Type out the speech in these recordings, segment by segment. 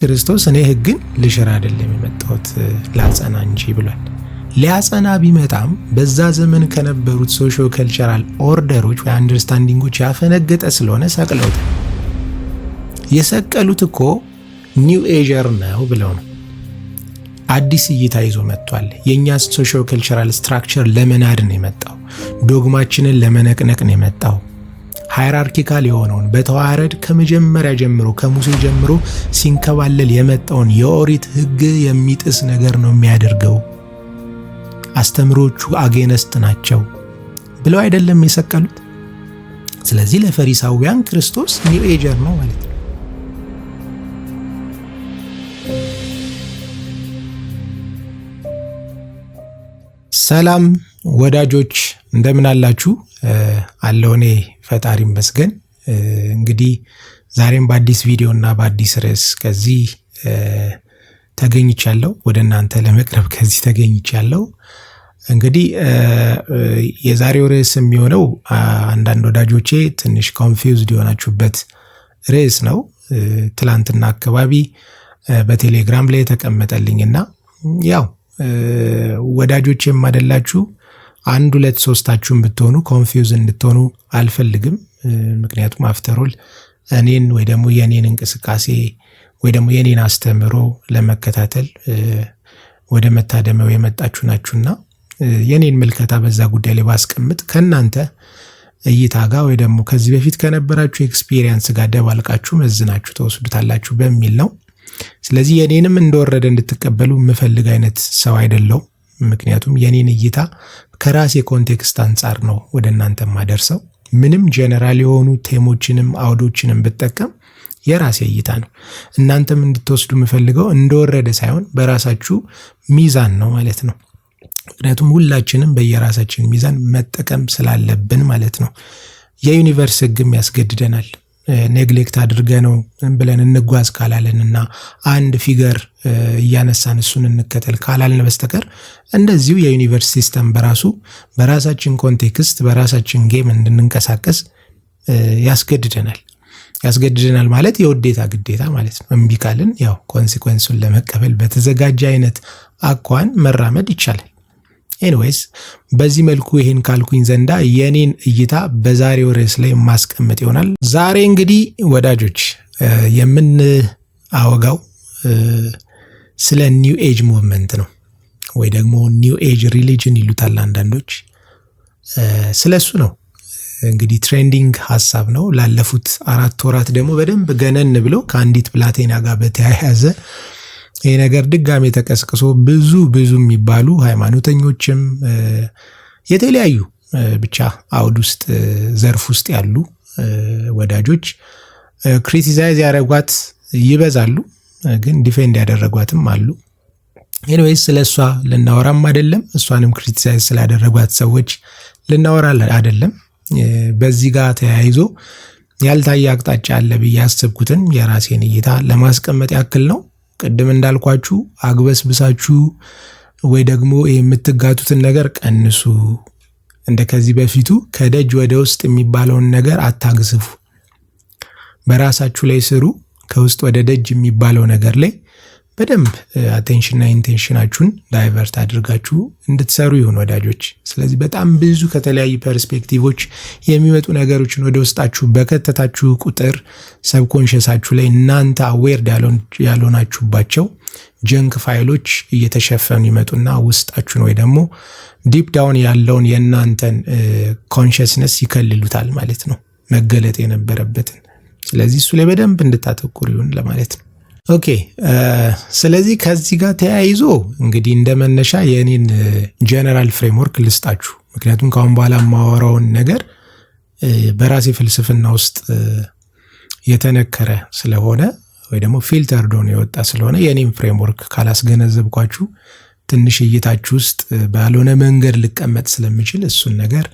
ክርስቶስ እኔ ሕግን ልሽር አይደለም የመጣሁት ላጸና እንጂ ብሏል። ሊያጸና ቢመጣም በዛ ዘመን ከነበሩት ሶሺዮ ካልቸራል ኦርደሮች ወይ አንደርስታንዲንጎች ያፈነገጠ ስለሆነ ሰቅለውታል። የሰቀሉት እኮ ኒው ኤጀር ነው ብለው ነው። አዲስ እይታ ይዞ መጥቷል። የኛ ሶሺዮ ካልቸራል ስትራክቸር ለመናድ ነው የመጣው። ዶግማችንን ለመነቅነቅ ነው የመጣው። ሃይራርኪካል የሆነውን በተዋረድ ከመጀመሪያ ጀምሮ ከሙሴ ጀምሮ ሲንከባለል የመጣውን የኦሪት ሕግ የሚጥስ ነገር ነው የሚያደርገው። አስተምሮቹ አጌነስት ናቸው ብለው አይደለም የሰቀሉት። ስለዚህ ለፈሪሳውያን ክርስቶስ ኒው ኤጀር ነው ማለት ነው። ሰላም ወዳጆች እንደምን አላችሁ? አለው እኔ ፈጣሪ ይመስገን። እንግዲህ ዛሬም በአዲስ ቪዲዮ እና በአዲስ ርዕስ ከዚህ ተገኝቻለሁ። ወደ እናንተ ለመቅረብ ከዚህ ተገኝቻለሁ። እንግዲህ የዛሬው ርዕስ የሚሆነው አንዳንድ ወዳጆቼ ትንሽ ኮንፊውዝድ የሆናችሁበት ርዕስ ነው። ትላንትና አካባቢ በቴሌግራም ላይ የተቀመጠልኝና ያው ወዳጆቼም አይደላችሁ አንድ ሁለት ሶስታችሁም ብትሆኑ ኮንፊውዝ እንድትሆኑ አልፈልግም። ምክንያቱም አፍተሮል እኔን ወይ ደግሞ የኔን እንቅስቃሴ ወይ ደግሞ የኔን አስተምሮ ለመከታተል ወደ መታደመው የመጣችሁ ናችሁና የኔን ምልከታ በዛ ጉዳይ ላይ ባስቀምጥ ከናንተ እይታ ጋር ወይ ደግሞ ከዚህ በፊት ከነበራችሁ ኤክስፒሪየንስ ጋር ደባልቃችሁ መዝናችሁ ተወስዱታላችሁ በሚል ነው። ስለዚህ የኔንም እንደወረደ እንድትቀበሉ የምፈልግ አይነት ሰው አይደለሁም። ምክንያቱም የኔን እይታ ከራሴ ኮንቴክስት አንጻር ነው ወደ እናንተ ማደርሰው። ምንም ጀነራል የሆኑ ቴሞችንም አውዶችንም ብጠቀም የራሴ እይታ ነው። እናንተም እንድትወስዱ የምፈልገው እንደወረደ ሳይሆን በራሳችሁ ሚዛን ነው ማለት ነው። ምክንያቱም ሁላችንም በየራሳችን ሚዛን መጠቀም ስላለብን ማለት ነው። የዩኒቨርስ ሕግም ያስገድደናል። ኔግሌክት አድርገ ነው ብለን እንጓዝ ካላለንና አንድ ፊገር እያነሳን እሱን እንከተል ካላልን በስተቀር እንደዚሁ የዩኒቨርስ ሲስተም በራሱ በራሳችን ኮንቴክስት በራሳችን ጌም እንድንንቀሳቀስ ያስገድደናል ማለት የውዴታ ግዴታ ማለት ነው። እምቢ ካልን ያው ኮንሲኩዌንሱን ለመቀበል በተዘጋጀ አይነት አኳን መራመድ ይቻላል። ኤኒዌይስ በዚህ መልኩ ይሄን ካልኩኝ ዘንዳ የኔን እይታ በዛሬው ርዕስ ላይ ማስቀመጥ ይሆናል። ዛሬ እንግዲህ ወዳጆች የምናወጋው ስለ ኒው ኤጅ ሙቭመንት ነው፣ ወይ ደግሞ ኒው ኤጅ ሪሊጅን ይሉታል አንዳንዶች። ስለሱ ነው እንግዲህ ትሬንዲንግ ሐሳብ ነው። ላለፉት 4 ወራት ደግሞ በደንብ ገነን ብሎ ከአንዲት ብላቴና ጋር በተያያዘ ይሄ ነገር ድጋሜ ተቀስቅሶ ብዙ የሚባሉ ሃይማኖተኞችም የተለያዩ ብቻ አውድ ውስጥ ዘርፍ ውስጥ ያሉ ወዳጆች ክሪቲሳይዝ ያደረጓት ይበዛሉ፣ ግን ዲፌንድ ያደረጓትም አሉ። ኤኒዌይስ ስለሷ ልናወራም አይደለም፣ እሷንም ክሪቲሳይዝ ስላደረጓት ሰዎች ልናወራ አይደለም። በዚህ ጋር ተያይዞ ያልታየ አቅጣጫ አለ ብዬ ያሰብኩትን የራሴን እይታ ለማስቀመጥ ያክል ነው። ቅድም እንዳልኳችሁ አግበስብሳችሁ ወይ ደግሞ የምትጋቱትን ነገር ቀንሱ። እንደ ከዚህ በፊቱ ከደጅ ወደ ውስጥ የሚባለውን ነገር አታግስፉ። በራሳችሁ ላይ ስሩ። ከውስጥ ወደ ደጅ የሚባለው ነገር ላይ በደንብ አቴንሽንና ኢንቴንሽናችሁን ዳይቨርት አድርጋችሁ እንድትሰሩ ይሁን ወዳጆች። ስለዚህ በጣም ብዙ ከተለያዩ ፐርስፔክቲቮች የሚመጡ ነገሮችን ወደ ውስጣችሁ በከተታችሁ ቁጥር ሰብኮንሽሳችሁ ላይ እናንተ አዌርድ ያልሆናችሁባቸው ጀንክ ፋይሎች እየተሸፈኑ ይመጡና ውስጣችሁን ወይ ደግሞ ዲፕ ዳውን ያለውን የእናንተን ኮንሽስነስ ይከልሉታል ማለት ነው፣ መገለጥ የነበረበትን። ስለዚህ እሱ ላይ በደንብ እንድታተኩሩ ይሁን ለማለት ነው። ኦኬ ስለዚህ ከዚህ ጋር ተያይዞ እንግዲህ እንደመነሻ የኔን ጀነራል ፍሬምወርክ ልስጣችሁ። ምክንያቱም ካሁን በኋላ ማወራውን ነገር በራሴ ፍልስፍና ውስጥ የተነከረ ስለሆነ ወይ ደግሞ ፊልተር ዶን የወጣ ስለሆነ የኔን ፍሬምወርክ ካላስገነዘብኳችሁ ትንሽ እይታችሁ ውስጥ ባልሆነ መንገድ ልቀመጥ ስለምችል እሱን ነገር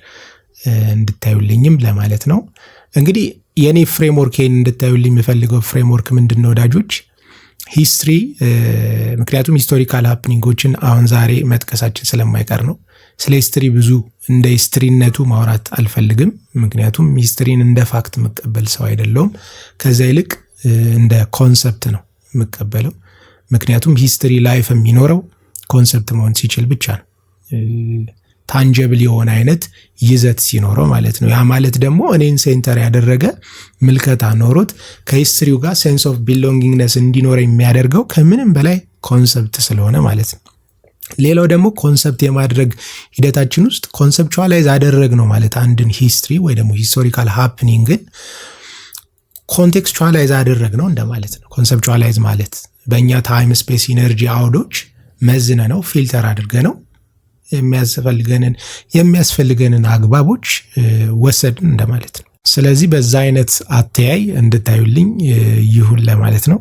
እንድታዩልኝም ለማለት ነው። እንግዲህ የኔ ፍሬምወርኬን እንድታዩልኝ የምፈልገው ፍሬምወርክ ምንድነው ወዳጆች? ሂስትሪ። ምክንያቱም ሂስቶሪካል ሃፕኒንጎችን አሁን ዛሬ መጥቀሳችን ስለማይቀር ነው። ስለ ሂስትሪ ብዙ እንደ ሂስትሪነቱ ማውራት አልፈልግም። ምክንያቱም ሂስትሪን እንደ ፋክት መቀበል ሰው አይደለሁም። ከዛ ይልቅ እንደ ኮንሰፕት ነው የምቀበለው። ምክንያቱም ሂስትሪ ላይፍ የሚኖረው ኮንሰፕት መሆን ሲችል ብቻ ነው። ታንጀብል የሆነ አይነት ይዘት ሲኖረው ማለት ነው። ያ ማለት ደግሞ እኔን ሴንተር ያደረገ ምልከታ ኖሮት ከሂስትሪው ጋር ሴንስ ኦፍ ቢሎንጊንግነስ እንዲኖረ የሚያደርገው ከምንም በላይ ኮንሰፕት ስለሆነ ማለት ነው። ሌላው ደግሞ ኮንሰፕት የማድረግ ሂደታችን ውስጥ ኮንሰፕቹዋላይዝ አደረግ ነው ማለት አንድን ሂስትሪ ወይ ደግሞ ሂስቶሪካል ሃፕኒንግን ኮንቴክስቹዋላይዝ አደረግ ነው እንደማለት ነው። ኮንሰፕቹዋላይዝ ማለት በእኛ ታይም ስፔስ ኢነርጂ አውዶች መዝነ ነው ፊልተር አድርገ ነው የሚያስፈልገንን አግባቦች ወሰድን እንደማለት ነው። ስለዚህ በዛ አይነት አተያይ እንድታዩልኝ ይሁን ለማለት ነው።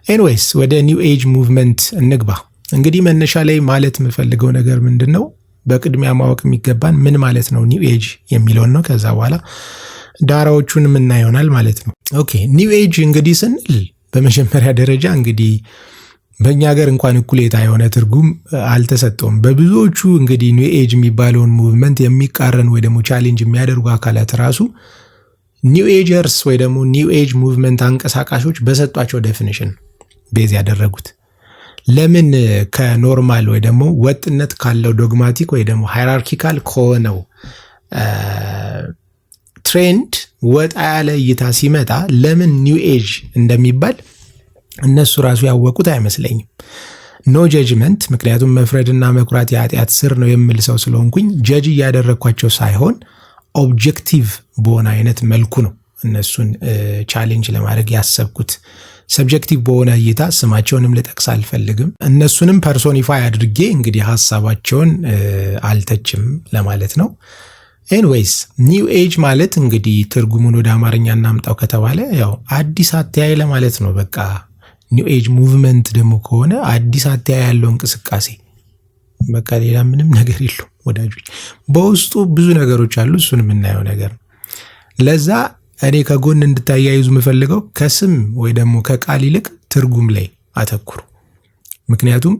ኤኒዌይስ ወደ ኒው ኤጅ ሙቭመንት እንግባ። እንግዲህ መነሻ ላይ ማለት የምፈልገው ነገር ምንድን ነው? በቅድሚያ ማወቅ የሚገባን ምን ማለት ነው ኒው ኤጅ የሚለውን ነው። ከዛ በኋላ ዳራዎቹን የምናየው ይሆናል ማለት ነው። ኦኬ ኒው ኤጅ እንግዲህ ስንል በመጀመሪያ ደረጃ እንግዲህ በእኛ ሀገር እንኳን እኩሌታ የሆነ ትርጉም አልተሰጠውም። በብዙዎቹ እንግዲህ ኒው ኤጅ የሚባለውን ሙቭመንት የሚቃረን ወይ ደግሞ ቻሌንጅ የሚያደርጉ አካላት ራሱ ኒው ኤጀርስ ወይ ደግሞ ኒው ኤጅ ሙቭመንት አንቀሳቃሾች በሰጧቸው ዴፊኒሽን ቤዝ ያደረጉት። ለምን ከኖርማል ወይ ደግሞ ወጥነት ካለው ዶግማቲክ ወይ ደግሞ ሃይራርኪካል ከሆነው ትሬንድ ወጣ ያለ እይታ ሲመጣ ለምን ኒው ኤጅ እንደሚባል እነሱ ራሱ ያወቁት አይመስለኝም። ኖ ጀጅመንት፣ ምክንያቱም መፍረድና መኩራት የኃጢአት ስር ነው የሚል ሰው ስለሆንኩኝ ጀጅ እያደረግኳቸው ሳይሆን ኦብጀክቲቭ በሆነ አይነት መልኩ ነው እነሱን ቻሌንጅ ለማድረግ ያሰብኩት። ሰብጀክቲቭ በሆነ እይታ ስማቸውንም ልጠቅስ አልፈልግም። እነሱንም ፐርሶኒፋይ አድርጌ እንግዲህ ሀሳባቸውን አልተችም ለማለት ነው። ኤንዌይስ ኒው ኤጅ ማለት እንግዲህ ትርጉሙን ወደ አማርኛ እናምጣው ከተባለ ያው አዲስ አተያይ ለማለት ነው። በቃ ኒው ኤጅ ሙቭመንት ደግሞ ከሆነ አዲስ አተያይ ያለው እንቅስቃሴ፣ በቃ ሌላ ምንም ነገር የለውም ወዳጆች። በውስጡ ብዙ ነገሮች አሉ፣ እሱን የምናየው ነገር ነው። ለዛ እኔ ከጎን እንድታያይዙ የምፈልገው ከስም ወይ ደግሞ ከቃል ይልቅ ትርጉም ላይ አተኩሩ። ምክንያቱም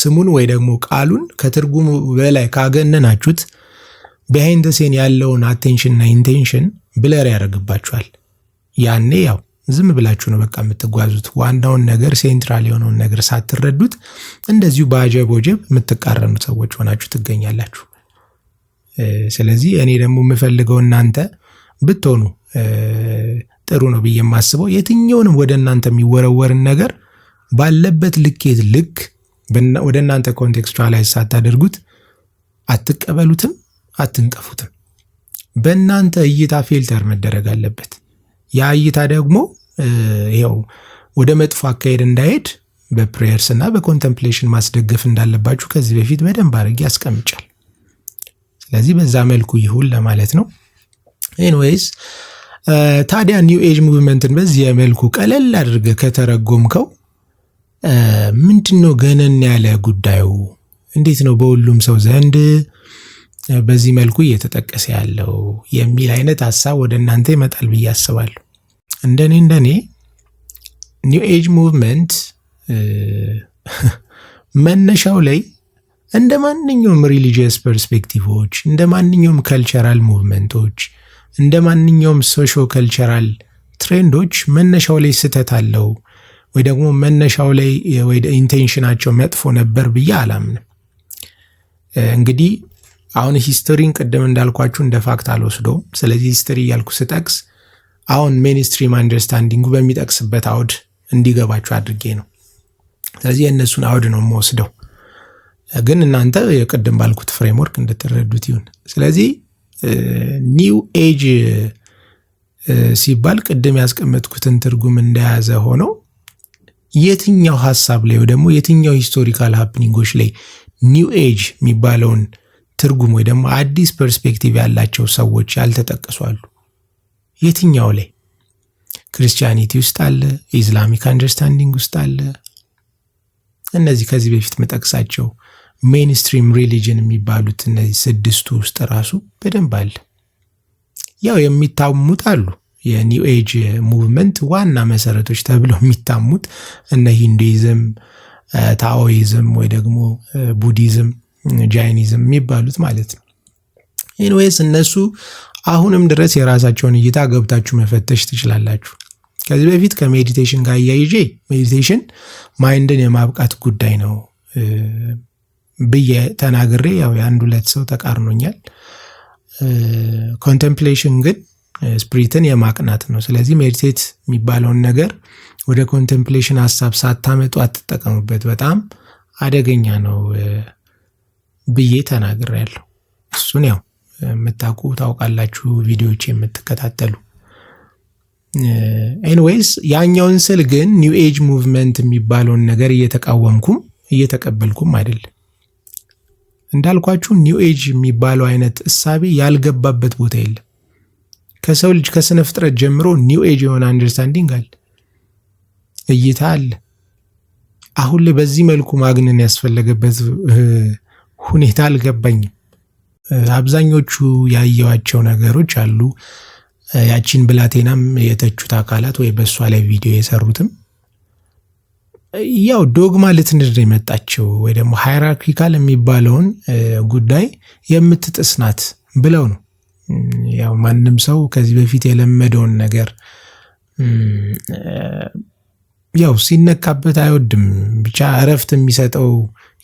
ስሙን ወይ ደግሞ ቃሉን ከትርጉሙ በላይ ካገነናችሁት ቢሃይንድ ሴን ያለውን አቴንሽንና ኢንቴንሽን ብለር ያደርግባችኋል። ያኔ ያው ዝም ብላችሁ ነው በቃ የምትጓዙት። ዋናውን ነገር ሴንትራል የሆነውን ነገር ሳትረዱት እንደዚሁ በአጀብ ወጀብ የምትቃረኑት ሰዎች ሆናችሁ ትገኛላችሁ። ስለዚህ እኔ ደግሞ የምፈልገው እናንተ ብትሆኑ ጥሩ ነው ብዬ የማስበው የትኛውንም ወደ እናንተ የሚወረወርን ነገር ባለበት ልኬት ልክ ወደ እናንተ ኮንቴክስቹዋላይዝ ሳታደርጉት አትቀበሉትም፣ አትንቀፉትም። በእናንተ እይታ ፊልተር መደረግ አለበት። ያ እይታ ደግሞ ይኸው ወደ መጥፎ አካሄድ እንዳይሄድ በፕሬየርስ እና በኮንተምፕሌሽን ማስደገፍ እንዳለባችሁ ከዚህ በፊት በደንብ አድርጌ ያስቀምጫል። ስለዚህ በዛ መልኩ ይሁን ለማለት ነው። ኤኒዌይስ ታዲያ ኒው ኤጅ ሙቭመንትን በዚህ መልኩ ቀለል አድርገህ ከተረጎምከው ምንድነው ገነን ያለ ጉዳዩ? እንዴት ነው በሁሉም ሰው ዘንድ በዚህ መልኩ እየተጠቀሰ ያለው የሚል አይነት ሐሳብ ወደ እናንተ ይመጣል ብዬ አስባለሁ። እንደኔ ኒው ኤጅ ሙቭመንት መነሻው ላይ እንደ ማንኛውም ሪሊጂየስ ፐርስፔክቲቮች፣ እንደ ማንኛውም ካልቸራል ሙቭመንቶች፣ እንደ ማንኛውም ሶሾ ካልቸራል ትሬንዶች መነሻው ላይ ስህተት አለው ወይ ደግሞ መነሻው ላይ ወይ ኢንቴንሽናቸው መጥፎ ነበር ብዬ አላምንም። እንግዲህ አሁን ሂስቶሪን ቅድም እንዳልኳችሁ እንደ ፋክት አልወስደውም። ስለዚህ ሂስቶሪ እያልኩ ስጠቅስ አሁን ሜንስትሪም አንደርስታንዲንጉ በሚጠቅስበት አውድ እንዲገባችሁ አድርጌ ነው። ስለዚህ የእነሱን አውድ ነው የምወስደው፣ ግን እናንተ የቅድም ባልኩት ፍሬምወርክ እንድትረዱት ይሁን። ስለዚህ ኒው ኤጅ ሲባል ቅድም ያስቀመጥኩትን ትርጉም እንደያዘ ሆኖ የትኛው ሐሳብ ላይ ወይ ደግሞ የትኛው ሂስቶሪካል ሃፕኒንጎች ላይ ኒው ኤጅ የሚባለውን ትርጉም ወይ ደግሞ አዲስ ፐርስፔክቲቭ ያላቸው ሰዎች ያልተጠቀሱ አሉ? የትኛው ላይ? ክርስቲያኒቲ ውስጥ አለ፣ ኢስላሚክ አንደርስታንዲንግ ውስጥ አለ። እነዚህ ከዚህ በፊት መጠቅሳቸው ሜንስትሪም ሪሊጅን የሚባሉት እነዚህ ስድስቱ ውስጥ ራሱ በደንብ አለ። ያው የሚታሙት አሉ። የኒው ኤጅ ሙቭመንት ዋና መሰረቶች ተብለው የሚታሙት እነ ሂንዱይዝም፣ ታኦይዝም ወይ ደግሞ ቡዲዝም፣ ጃይኒዝም የሚባሉት ማለት ነው። ኤኒዌይስ እነሱ አሁንም ድረስ የራሳቸውን እይታ ገብታችሁ መፈተሽ ትችላላችሁ። ከዚህ በፊት ከሜዲቴሽን ጋር አያይዤ ሜዲቴሽን ማይንድን የማብቃት ጉዳይ ነው ብዬ ተናግሬ ያው የአንድ ሁለት ሰው ተቃርኖኛል። ኮንቴምፕሌሽን ግን ስፒሪትን የማቅናት ነው። ስለዚህ ሜዲቴት የሚባለውን ነገር ወደ ኮንቴምፕሌሽን ሀሳብ ሳታመጡ አትጠቀሙበት፣ በጣም አደገኛ ነው ብዬ ተናግሬያለሁ። እሱን ያው የምታውቁ ታውቃላችሁ፣ ቪዲዮዎች የምትከታተሉ። ኤኒዌይስ ያኛውን ስል ግን ኒው ኤጅ ሙቭመንት የሚባለውን ነገር እየተቃወምኩም እየተቀበልኩም አይደለም። እንዳልኳችሁ ኒው ኤጅ የሚባለው አይነት እሳቤ ያልገባበት ቦታ የለም። ከሰው ልጅ ከስነ ፍጥረት ጀምሮ ኒው ኤጅ የሆነ አንደርስታንዲንግ አለ፣ እይታ አለ። አሁን ላይ በዚህ መልኩ ማግነን ያስፈለገበት ሁኔታ አልገባኝም። አብዛኞቹ ያየዋቸው ነገሮች አሉ። ያቺን ብላቴናም የተቹት አካላት ወይ በእሷ ላይ ቪዲዮ የሰሩትም ያው ዶግማ ልትንድር የመጣቸው ወይ ደግሞ ሃይራርኪካል የሚባለውን ጉዳይ የምትጥስ ናት ብለው ነው። ያው ማንም ሰው ከዚህ በፊት የለመደውን ነገር ያው ሲነካበት አይወድም። ብቻ እረፍት የሚሰጠው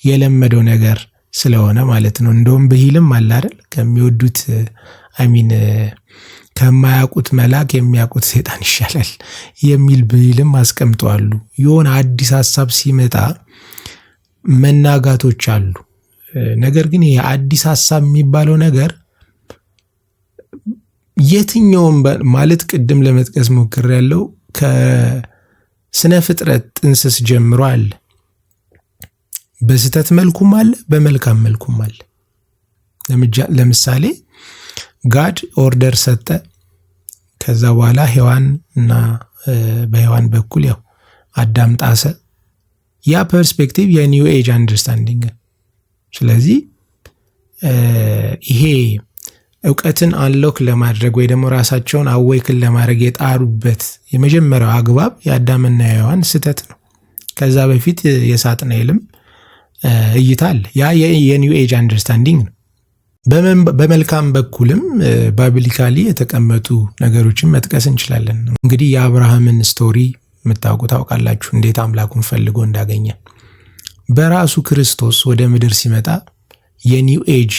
የለመደው ነገር ስለሆነ ማለት ነው። እንደውም ብሂልም አለ አይደል? ከሚወዱት ከማያውቁት መልአክ የሚያውቁት ሰይጣን ይሻላል የሚል ብሂልም አስቀምጠዋሉ። የሆነ አዲስ ሀሳብ ሲመጣ መናጋቶች አሉ። ነገር ግን ይሄ አዲስ ሀሳብ የሚባለው ነገር የትኛውም ማለት ቅድም ለመጥቀስ ሞክሬያለሁ፣ ከስነ ፍጥረት ጥንስስ ጀምሮ አለ። በስህተት መልኩም አለ፣ በመልካም መልኩም አለ። ለምሳሌ ጋድ ኦርደር ሰጠ። ከዛ በኋላ ሔዋን እና በሔዋን በኩል ያው አዳም ጣሰ። ያ ፐርስፔክቲቭ የኒው ኤጅ አንደርስታንዲንግ። ስለዚህ ይሄ እውቀትን አንሎክ ለማድረግ ወይ ደግሞ ራሳቸውን አዌክን ለማድረግ የጣሩበት የመጀመሪያው አግባብ የአዳምና የሔዋን ስህተት ነው። ከዛ በፊት የሳጥናኤልም እይታ አለ። ያ የኒው ኤጅ አንደርስታንዲንግ ነው። በመልካም በኩልም ባይብሊካሊ የተቀመጡ ነገሮችን መጥቀስ እንችላለን። እንግዲህ የአብርሃምን ስቶሪ የምታውቁ ታውቃላችሁ፣ እንዴት አምላኩን ፈልጎ እንዳገኘ። በራሱ ክርስቶስ ወደ ምድር ሲመጣ የኒው ኤጅ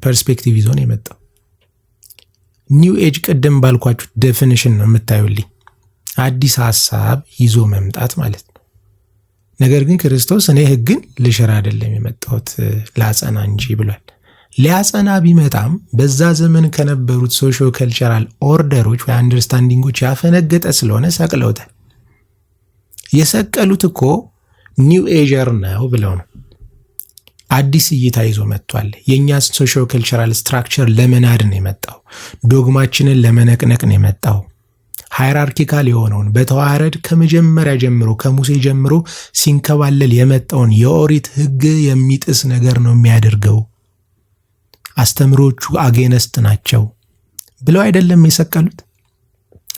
ፐርስፔክቲቭ ይዞ ነው የመጣው። ኒው ኤጅ ቅድም ባልኳችሁ ዴፊኒሽን ነው የምታዩልኝ፣ አዲስ ሀሳብ ይዞ መምጣት ማለት ነው። ነገር ግን ክርስቶስ እኔ ሕግን ልሽር አይደለም የመጣሁት ላጸና እንጂ ብሏል። ሊያጸና ቢመጣም በዛ ዘመን ከነበሩት ሶሺዮ ከልቸራል ኦርደሮች ወይ አንደርስታንዲንጎች ያፈነገጠ ስለሆነ ሰቅለውታል። የሰቀሉት እኮ ኒው ኤጀር ነው ብለው ነው። አዲስ እይታ ይዞ መጥቷል። የእኛ ሶሺዮ ከልቸራል ስትራክቸር ለመናድ ነው የመጣው። ዶግማችንን ለመነቅነቅ ነው የመጣው። ሃይራርኪካል የሆነውን በተዋረድ ከመጀመሪያ ጀምሮ ከሙሴ ጀምሮ ሲንከባለል የመጣውን የኦሪት ሕግ የሚጥስ ነገር ነው የሚያደርገው። አስተምሮቹ አጌነስት ናቸው ብለው አይደለም የሰቀሉት።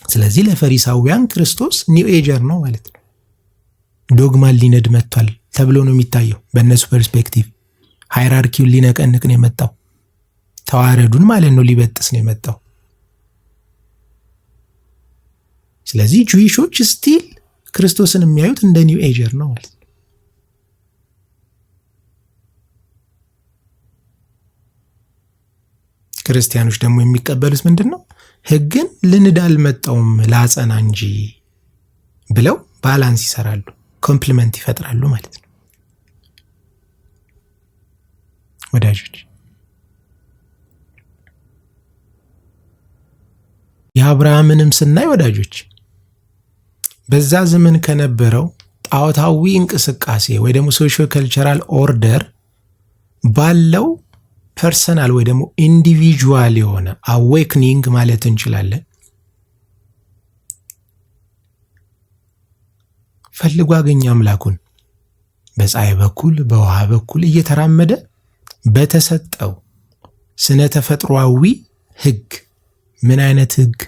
ስለዚህ ለፈሪሳውያን ክርስቶስ ኒው ኤጀር ነው ማለት ነው። ዶግማን ሊነድ መጥቷል ተብሎ ነው የሚታየው በእነሱ ፐርስፔክቲቭ። ሃይራርኪውን ሊነቀንቅ ነው የመጣው። ተዋረዱን ማለት ነው ሊበጥስ ነው የመጣው። ስለዚህ ጁዊሾች ስቲል ክርስቶስን የሚያዩት እንደ ኒው ኤጀር ነው ማለት ነው። ክርስቲያኖች ደግሞ የሚቀበሉት ምንድን ነው? ሕግን ልንድ አልመጣውም ላጸና እንጂ ብለው ባላንስ ይሰራሉ፣ ኮምፕሊመንት ይፈጥራሉ ማለት ነው። ወዳጆች የአብርሃምንም ስናይ ወዳጆች በዛ ዘመን ከነበረው ጣዖታዊ እንቅስቃሴ ወይ ደግሞ ሶሺዮ ከልቸራል ኦርደር ባለው ፐርሰናል ወይ ደግሞ ኢንዲቪጁዋል የሆነ አዌክኒንግ ማለት እንችላለን ፈልጎ አገኘ አምላኩን። በፀሐይ በኩል በውሃ በኩል እየተራመደ በተሰጠው ስነ ተፈጥሯዊ ሕግ። ምን አይነት ሕግ?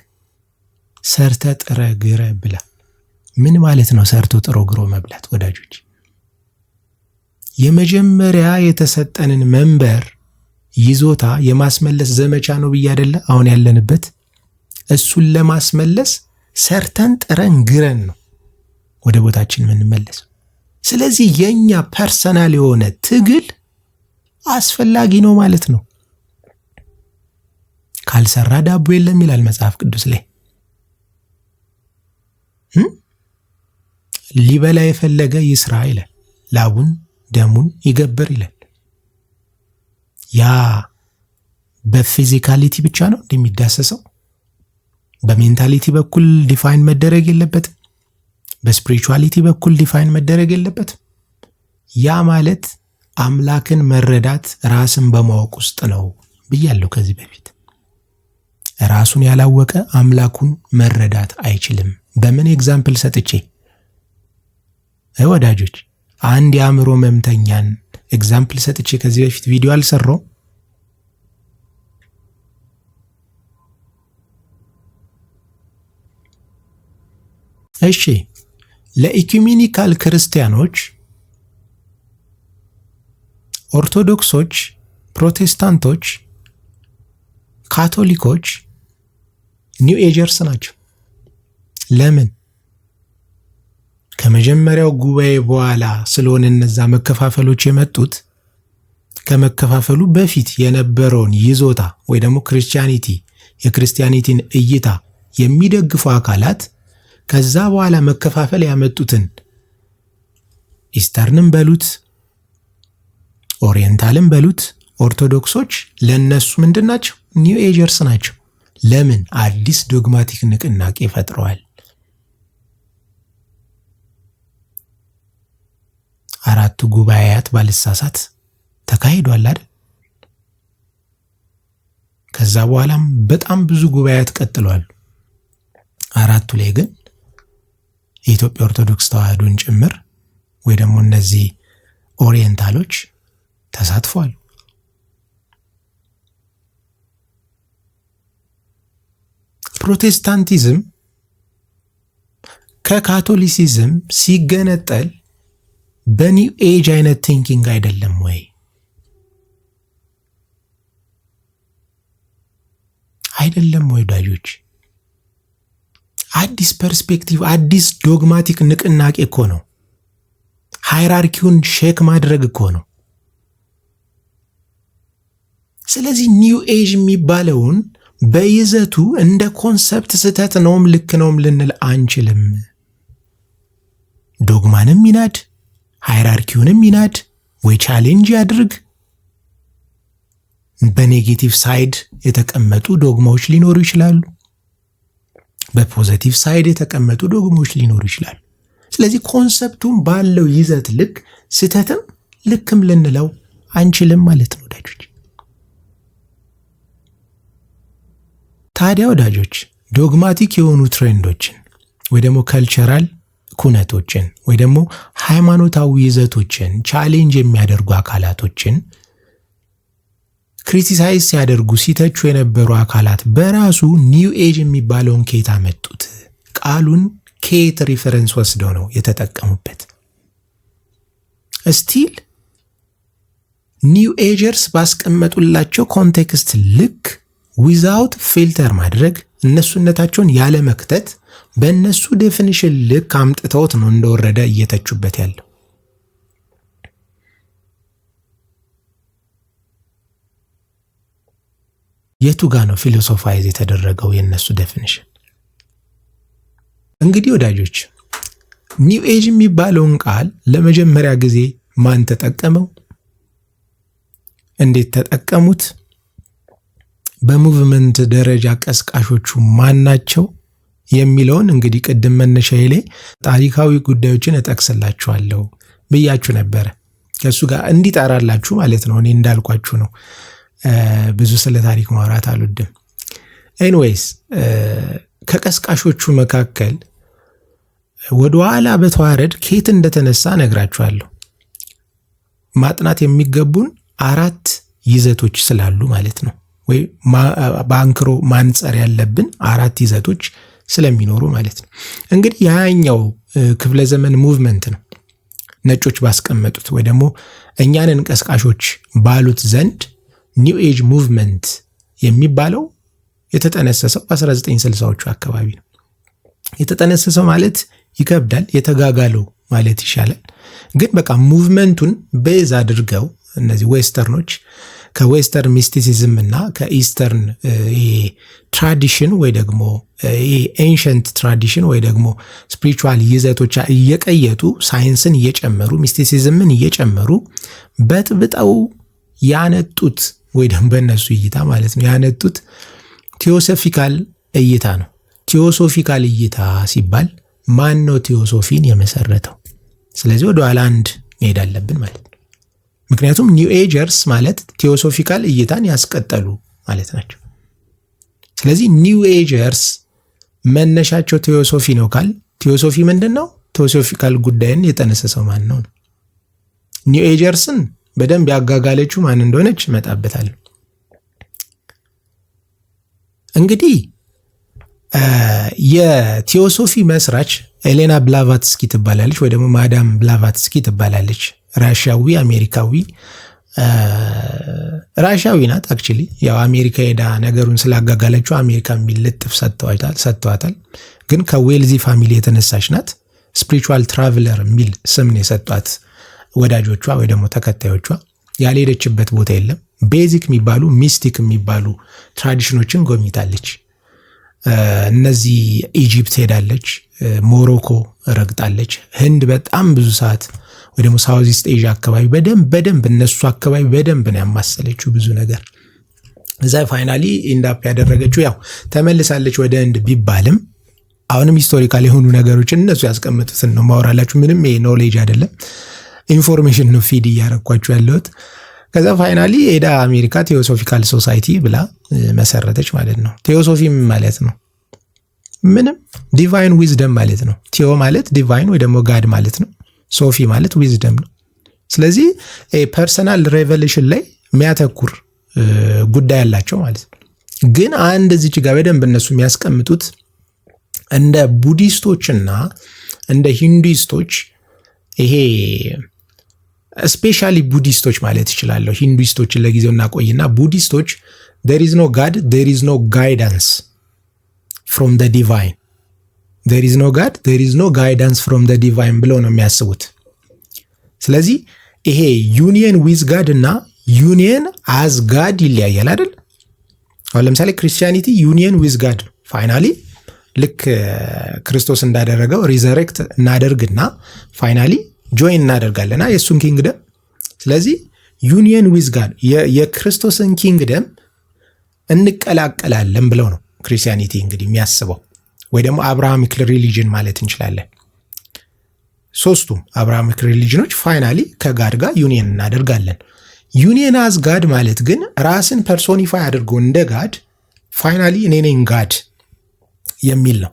ሰርተ ጥረ ግረ ብላ። ምን ማለት ነው ሰርቶ ጥሮ ግሮ መብላት? ወዳጆች የመጀመሪያ የተሰጠንን መንበር ይዞታ የማስመለስ ዘመቻ ነው ብዬ አይደለ አሁን ያለንበት። እሱን ለማስመለስ ሰርተን ጥረን ግረን ነው ወደ ቦታችን የምንመለሰው። ስለዚህ የኛ ፐርሰናል የሆነ ትግል አስፈላጊ ነው ማለት ነው። ካልሰራ ዳቦ የለም ይላል መጽሐፍ ቅዱስ ላይ። ሊበላ የፈለገ ይስራ ይላል። ላቡን ደሙን ይገብር ይላል። ያ በፊዚካሊቲ ብቻ ነው እንደሚዳሰሰው። በሜንታሊቲ በኩል ዲፋይን መደረግ የለበትም። በስፒሪቹዋሊቲ በኩል ዲፋይን መደረግ የለበትም። ያ ማለት አምላክን መረዳት ራስን በማወቅ ውስጥ ነው ብያለሁ ከዚህ በፊት። ራሱን ያላወቀ አምላኩን መረዳት አይችልም። በምን ኤግዛምፕል ሰጥቼ ወዳጆች፣ አንድ የአእምሮ መምተኛን ኤግዛምፕል ሰጥቼ ከዚህ በፊት ቪዲዮ አልሰራው። እሺ፣ ለኢኩሜኒካል ክርስቲያኖች፣ ኦርቶዶክሶች፣ ፕሮቴስታንቶች፣ ካቶሊኮች ኒው ኤጀርስ ናቸው። ለምን? ከመጀመሪያው ጉባኤ በኋላ ስለሆነ እነዛ መከፋፈሎች የመጡት። ከመከፋፈሉ በፊት የነበረውን ይዞታ ወይ ደግሞ ክርስቲያኒቲ የክርስቲያኒቲን እይታ የሚደግፉ አካላት ከዛ በኋላ መከፋፈል ያመጡትን ኢስተርንም በሉት ኦሪየንታልም በሉት ኦርቶዶክሶች ለነሱ ምንድናቸው? ኒው ኤጀርስ ናቸው። ለምን? አዲስ ዶግማቲክ ንቅናቄ ፈጥረዋል። አራቱ ጉባኤያት ባልሳሳት ተካሂዷል አይደል? ከዛ በኋላም በጣም ብዙ ጉባኤያት ቀጥለዋል። አራቱ ላይ ግን የኢትዮጵያ ኦርቶዶክስ ተዋሕዶን ጭምር ወይ ደግሞ እነዚህ ኦሪየንታሎች ተሳትፈዋል። ፕሮቴስታንቲዝም ከካቶሊሲዝም ሲገነጠል በኒው ኤጅ አይነት ቲንኪንግ አይደለም ወይ? አይደለም ወይ ወዳጆች? አዲስ ፐርስፔክቲቭ፣ አዲስ ዶግማቲክ ንቅናቄ እኮ ነው። ሃይራርኪውን ሼክ ማድረግ እኮ ነው። ስለዚህ ኒው ኤጅ የሚባለውን በይዘቱ እንደ ኮንሰፕት ስህተት ነውም ልክ ነውም ልንል አንችልም። ዶግማንም ይናድ፣ ሃይራርኪውንም ይናድ ወይ ቻሌንጅ ያድርግ። በኔጌቲቭ ሳይድ የተቀመጡ ዶግማዎች ሊኖሩ ይችላሉ። በፖዚቲቭ ሳይድ የተቀመጡ ዶግማዎች ሊኖሩ ይችላሉ። ስለዚህ ኮንሰፕቱን ባለው ይዘት ልክ ስህተትም ልክም ልንለው አንችልም ማለት ነው ወዳጆች። ታዲያ ወዳጆች ዶግማቲክ የሆኑ ትሬንዶችን ወይ ደግሞ ከልቸራል ኩነቶችን ወይ ደግሞ ሃይማኖታዊ ይዘቶችን ቻሌንጅ የሚያደርጉ አካላቶችን ክሪቲሳይዝ ሲያደርጉ ሲተቹ የነበሩ አካላት በራሱ ኒው ኤጅ የሚባለውን ከየት አመጡት? ቃሉን ከየት ሪፈረንስ ወስደው ነው የተጠቀሙበት? ስቲል ኒው ኤጀርስ ባስቀመጡላቸው ኮንቴክስት ልክ ዊዛውት ፊልተር ማድረግ እነሱነታቸውን ያለ መክተት በእነሱ ዴፊኒሽን ልክ አምጥተውት ነው እንደወረደ እየተቹበት ያለው። የቱ ጋ ነው ፊሎሶፋይዝ የተደረገው የእነሱ ዴፊኒሽን? እንግዲህ ወዳጆች ኒው ኤጅ የሚባለውን ቃል ለመጀመሪያ ጊዜ ማን ተጠቀመው? እንዴት ተጠቀሙት? በሙቭመንት ደረጃ ቀስቃሾቹ ማን ናቸው የሚለውን እንግዲህ ቅድም መነሻዬ ላይ ታሪካዊ ጉዳዮችን እጠቅስላችኋለሁ ብያችሁ ነበረ። ከሱ ጋር እንዲጣራላችሁ ማለት ነው። እኔ እንዳልኳችሁ ነው። ብዙ ስለ ታሪክ ማውራት አልወድም። ኤኒዌይስ ከቀስቃሾቹ መካከል ወደ ኋላ በተዋረድ ከየት እንደተነሳ ነግራችኋለሁ። ማጥናት የሚገቡን 4 ይዘቶች ስላሉ ማለት ነው። ወይ ባንክሮ ማንጸር ያለብን 4 ይዘቶች ስለሚኖሩ ማለት ነው። እንግዲህ ያኛው ክፍለ ዘመን ሙቭመንት ነው ነጮች ባስቀመጡት ወይ ደግሞ እኛንን ቀስቃሾች ባሉት ዘንድ ኒው ኤጅ ሙቭመንት የሚባለው የተጠነሰሰው በ1960ዎቹ አካባቢ ነው። የተጠነሰሰው ማለት ይከብዳል፣ የተጋጋለው ማለት ይሻላል። ግን በቃ ሙቭመንቱን ቤዝ አድርገው እነዚህ ዌስተርኖች ከዌስተርን ሚስቲሲዝም እና ከኢስተርን ትራዲሽን ወይ ደግሞ ኤንሸንት ትራዲሽን ወይ ደግሞ ስፒሪቹዋል ይዘቶች እየቀየጡ ሳይንስን እየጨመሩ ሚስቲሲዝምን እየጨመሩ በጥብጠው ያነጡት ወይ ደግሞ በእነሱ እይታ ማለት ነው ያነጡት ቴዎሶፊካል እይታ ነው። ቴዎሶፊካል እይታ ሲባል ማን ነው ቴዎሶፊን የመሰረተው? ስለዚህ ወደ ኋላ አንድ መሄድ አለብን ማለት ነው። ምክንያቱም ኒው ኤጀርስ ማለት ቴዎሶፊካል እይታን ያስቀጠሉ ማለት ናቸው። ስለዚህ ኒው ኤጀርስ መነሻቸው ቴዎሶፊ ነው ካል ቴዎሶፊ ምንድን ነው? ቴዎሶፊካል ጉዳይን የጠነሰሰው ማን ነው? ኒው ኤጀርስን በደንብ ያጋጋለችው ማን እንደሆነች እመጣበታለሁ። እንግዲህ የቴዎሶፊ መስራች ኤሌና ብላቫትስኪ ትባላለች ወይ ደግሞ ማዳም ብላቫትስኪ ትባላለች። ራሻዊ አሜሪካዊ ራሻዊ ናት። አክቹሊ ያው አሜሪካ ሄዳ ነገሩን ስላጋጋለችው አሜሪካ የሚል ልጥፍ ሰጥተዋታል። ግን ከዌልዚ ፋሚሊ የተነሳች ናት። ስፒሪቹዋል ትራቨለር የሚል ስም ነው የሰጧት ወዳጆቿ ወይ ደግሞ ተከታዮቿ። ያልሄደችበት ቦታ የለም። ቤዚክ የሚባሉ ሚስቲክ የሚባሉ ትራዲሽኖችን ጎብኝታለች። እነዚህ ኢጂፕት ሄዳለች፣ ሞሮኮ ረግጣለች፣ ህንድ በጣም ብዙ ሰዓት ወይ ደግሞ ሳውዝ ኢስት ኤዥያ አካባቢ በደንብ እነሱ አካባቢ በደንብ ነው ያማሰለችው ብዙ ነገር። እዛ ፋይናሊ ኢንዳፕ ያደረገችው ያው ተመልሳለች ወደ ህንድ ቢባልም አሁንም ሂስቶሪካል የሆኑ ነገሮችን እነሱ ያስቀምጡትን ነው ማወራላችሁ። ምንም ይሄ ኖሌጅ አይደለም፣ ኢንፎርሜሽን ነው ፊድ እያረኳችሁ ያለሁት። ከዛ ፋይናሊ ሄዳ አሜሪካ ቴዎሶፊካል ሶሳይቲ ብላ መሰረተች ማለት ነው። ቴዎሶፊ ማለት ነው ምንም ዲቫይን ዊዝደም ማለት ነው። ቴዎ ማለት ዲቫይን ወይ ደግሞ ጋድ ማለት ነው። ሶፊ ማለት ዊዝደም ነው። ስለዚህ ፐርሰናል ሬቨሌሽን ላይ የሚያተኩር ጉዳይ ያላቸው ማለት ነው። ግን አንድ እዚች ጋር በደንብ እነሱ የሚያስቀምጡት እንደ ቡዲስቶችና እንደ ሂንዱይስቶች ይሄ ስፔሻሊ ቡዲስቶች ማለት ይችላለሁ። ሂንዱይስቶችን ለጊዜው እናቆይና ቡዲስቶች there is no God, there is no guidance from the divine. There is no God, there is no guidance from the divine ብለው ነው የሚያስቡት። ስለዚህ ይሄ ዩኒየን ዊዝ ጋድ እና ዩኒየን አዝ ጋድ ይለያያል አይደል? አሁን ለምሳሌ ክርስቲያኒቲ ዩኒየን ዊዝ ጋድ ነው። ፋይናሊ ልክ ክርስቶስ እንዳደረገው ሪዘሬክት እናደርግና ፋይናሊ ጆይን እናደርጋለና የእሱን ኪንግደም። ስለዚህ ዩኒየን ዊዝ ጋድ የክርስቶስን ኪንግደም እንቀላቀላለን ብለው ነው ክርስቲያኒቲ እንግዲህ የሚያስበው፣ ወይ ደግሞ አብርሃሚክ ሪሊጅን ማለት እንችላለን። ሶስቱም አብርሃሚክ ሪሊጅኖች ፋይናሊ ከጋድ ጋር ዩኒየን እናደርጋለን። ዩኒየን አዝ ጋድ ማለት ግን ራስን ፐርሶኒፋይ አድርጎ እንደ ጋድ ፋይናሊ እኔ ነኝ ጋድ የሚል ነው።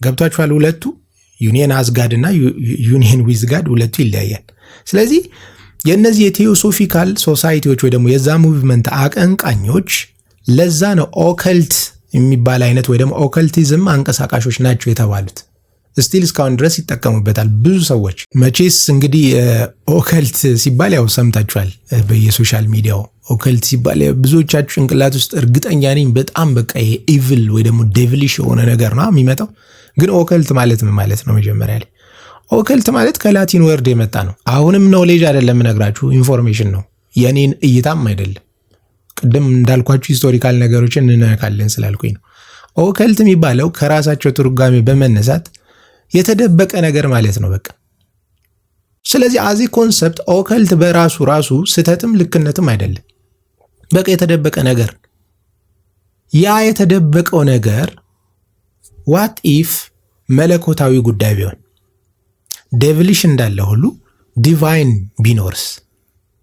ገብቷችኋል? ሁለቱ ዩኒየን አዝ ጋድ እና ዩኒየን ዊዝ ጋድ ሁለቱ ይለያያል። ስለዚህ የእነዚህ የቴዎሶፊካል ሶሳይቲዎች ወይ ደግሞ የዛ ሙቭመንት አቀንቃኞች ለዛ ነው ኦከልት የሚባል አይነት ወይ ደግሞ ኦከልቲዝም አንቀሳቃሾች ናቸው የተባሉት። ስቲል እስካሁን ድረስ ይጠቀሙበታል ብዙ ሰዎች። መቼስ እንግዲህ ኦከልት ሲባል ያው ሰምታችኋል በየሶሻል ሚዲያው። ኦከልት ሲባል ብዙዎቻችሁ ጭንቅላት ውስጥ እርግጠኛ ነኝ በጣም በቃ ኢቪል ወይ ደግሞ ዴቪሊሽ የሆነ ነገር ነው የሚመጣው። ግን ኦከልት ማለት ምን ማለት ነው? መጀመሪያ ላይ ኦከልት ማለት ከላቲን ወርድ የመጣ ነው። አሁንም ኖሌጅ አይደለም የምነግራችሁ፣ ኢንፎርሜሽን ነው፣ የኔን እይታም አይደለም። ቅድም እንዳልኳችሁ ሂስቶሪካል ነገሮችን እንነካለን ስላልኩኝ ነው። ኦከልት የሚባለው ከራሳቸው ትርጓሜ በመነሳት የተደበቀ ነገር ማለት ነው በቃ። ስለዚህ አዚ ኮንሰፕት ኦከልት በራሱ ስህተትም ልክነትም አይደለም፣ በቃ የተደበቀ ነገር። ያ የተደበቀው ነገር ዋት ኢፍ መለኮታዊ ጉዳይ ቢሆን፣ ዴቪሊሽ እንዳለ ሁሉ ዲቫይን ቢኖርስ?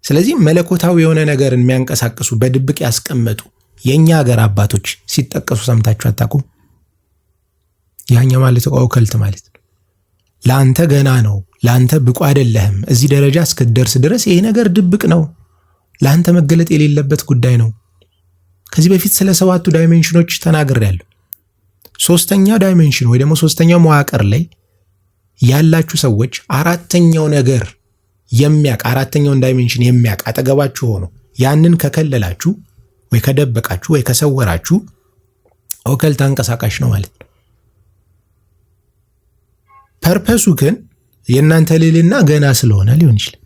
ስለዚህ መለኮታዊ የሆነ ነገርን የሚያንቀሳቅሱ በድብቅ ያስቀመጡ የኛ ሀገር አባቶች ሲጠቀሱ ሰምታችሁ አታውቁም? ያኛ ማለት ኦከልት ማለት ለአንተ ገና ነው፣ ለአንተ ብቁ አይደለህም፣ እዚህ ደረጃ እስክትደርስ ድረስ ይሄ ነገር ድብቅ ነው፣ ለአንተ መገለጥ የሌለበት ጉዳይ ነው። ከዚህ በፊት ስለ 7ቱ ዳይሜንሽኖች ተናግሬያለሁ። ሶስተኛው ዳይሜንሽን ወይ ደግሞ ሶስተኛው መዋቅር ላይ ያላችሁ ሰዎች አራተኛው ነገር አራተኛውን ዳይሜንሽን የሚያውቅ አጠገባችሁ ሆኖ ያንን ከከለላችሁ ወይ ከደበቃችሁ ወይ ከሰወራችሁ ኦከልት አንቀሳቃሽ ነው ማለት ነው። ፐርፐሱ ግን የእናንተ ልዕልና ገና ስለሆነ ሊሆን ይችላል።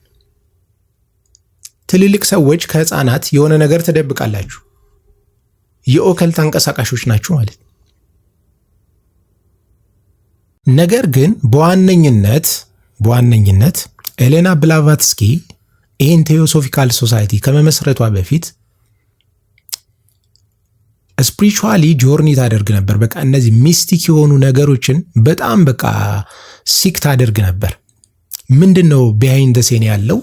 ትልልቅ ሰዎች ከህፃናት የሆነ ነገር ትደብቃላችሁ፣ የኦከልት አንቀሳቃሾች ናችሁ ማለት። ነገር ግን በዋነኝነት ኤሌና ብላቫትስኪ ይህን ቴዎሶፊካል ሶሳይቲ ከመመስረቷ በፊት ስፒሪቹዋሊ ጆርኒ ታደርግ ነበር። በቃ እነዚህ ሚስቲክ የሆኑ ነገሮችን በጣም በቃ ሲክ ታደርግ ነበር። ምንድን ነው ቢሃይንድ ሴን ያለው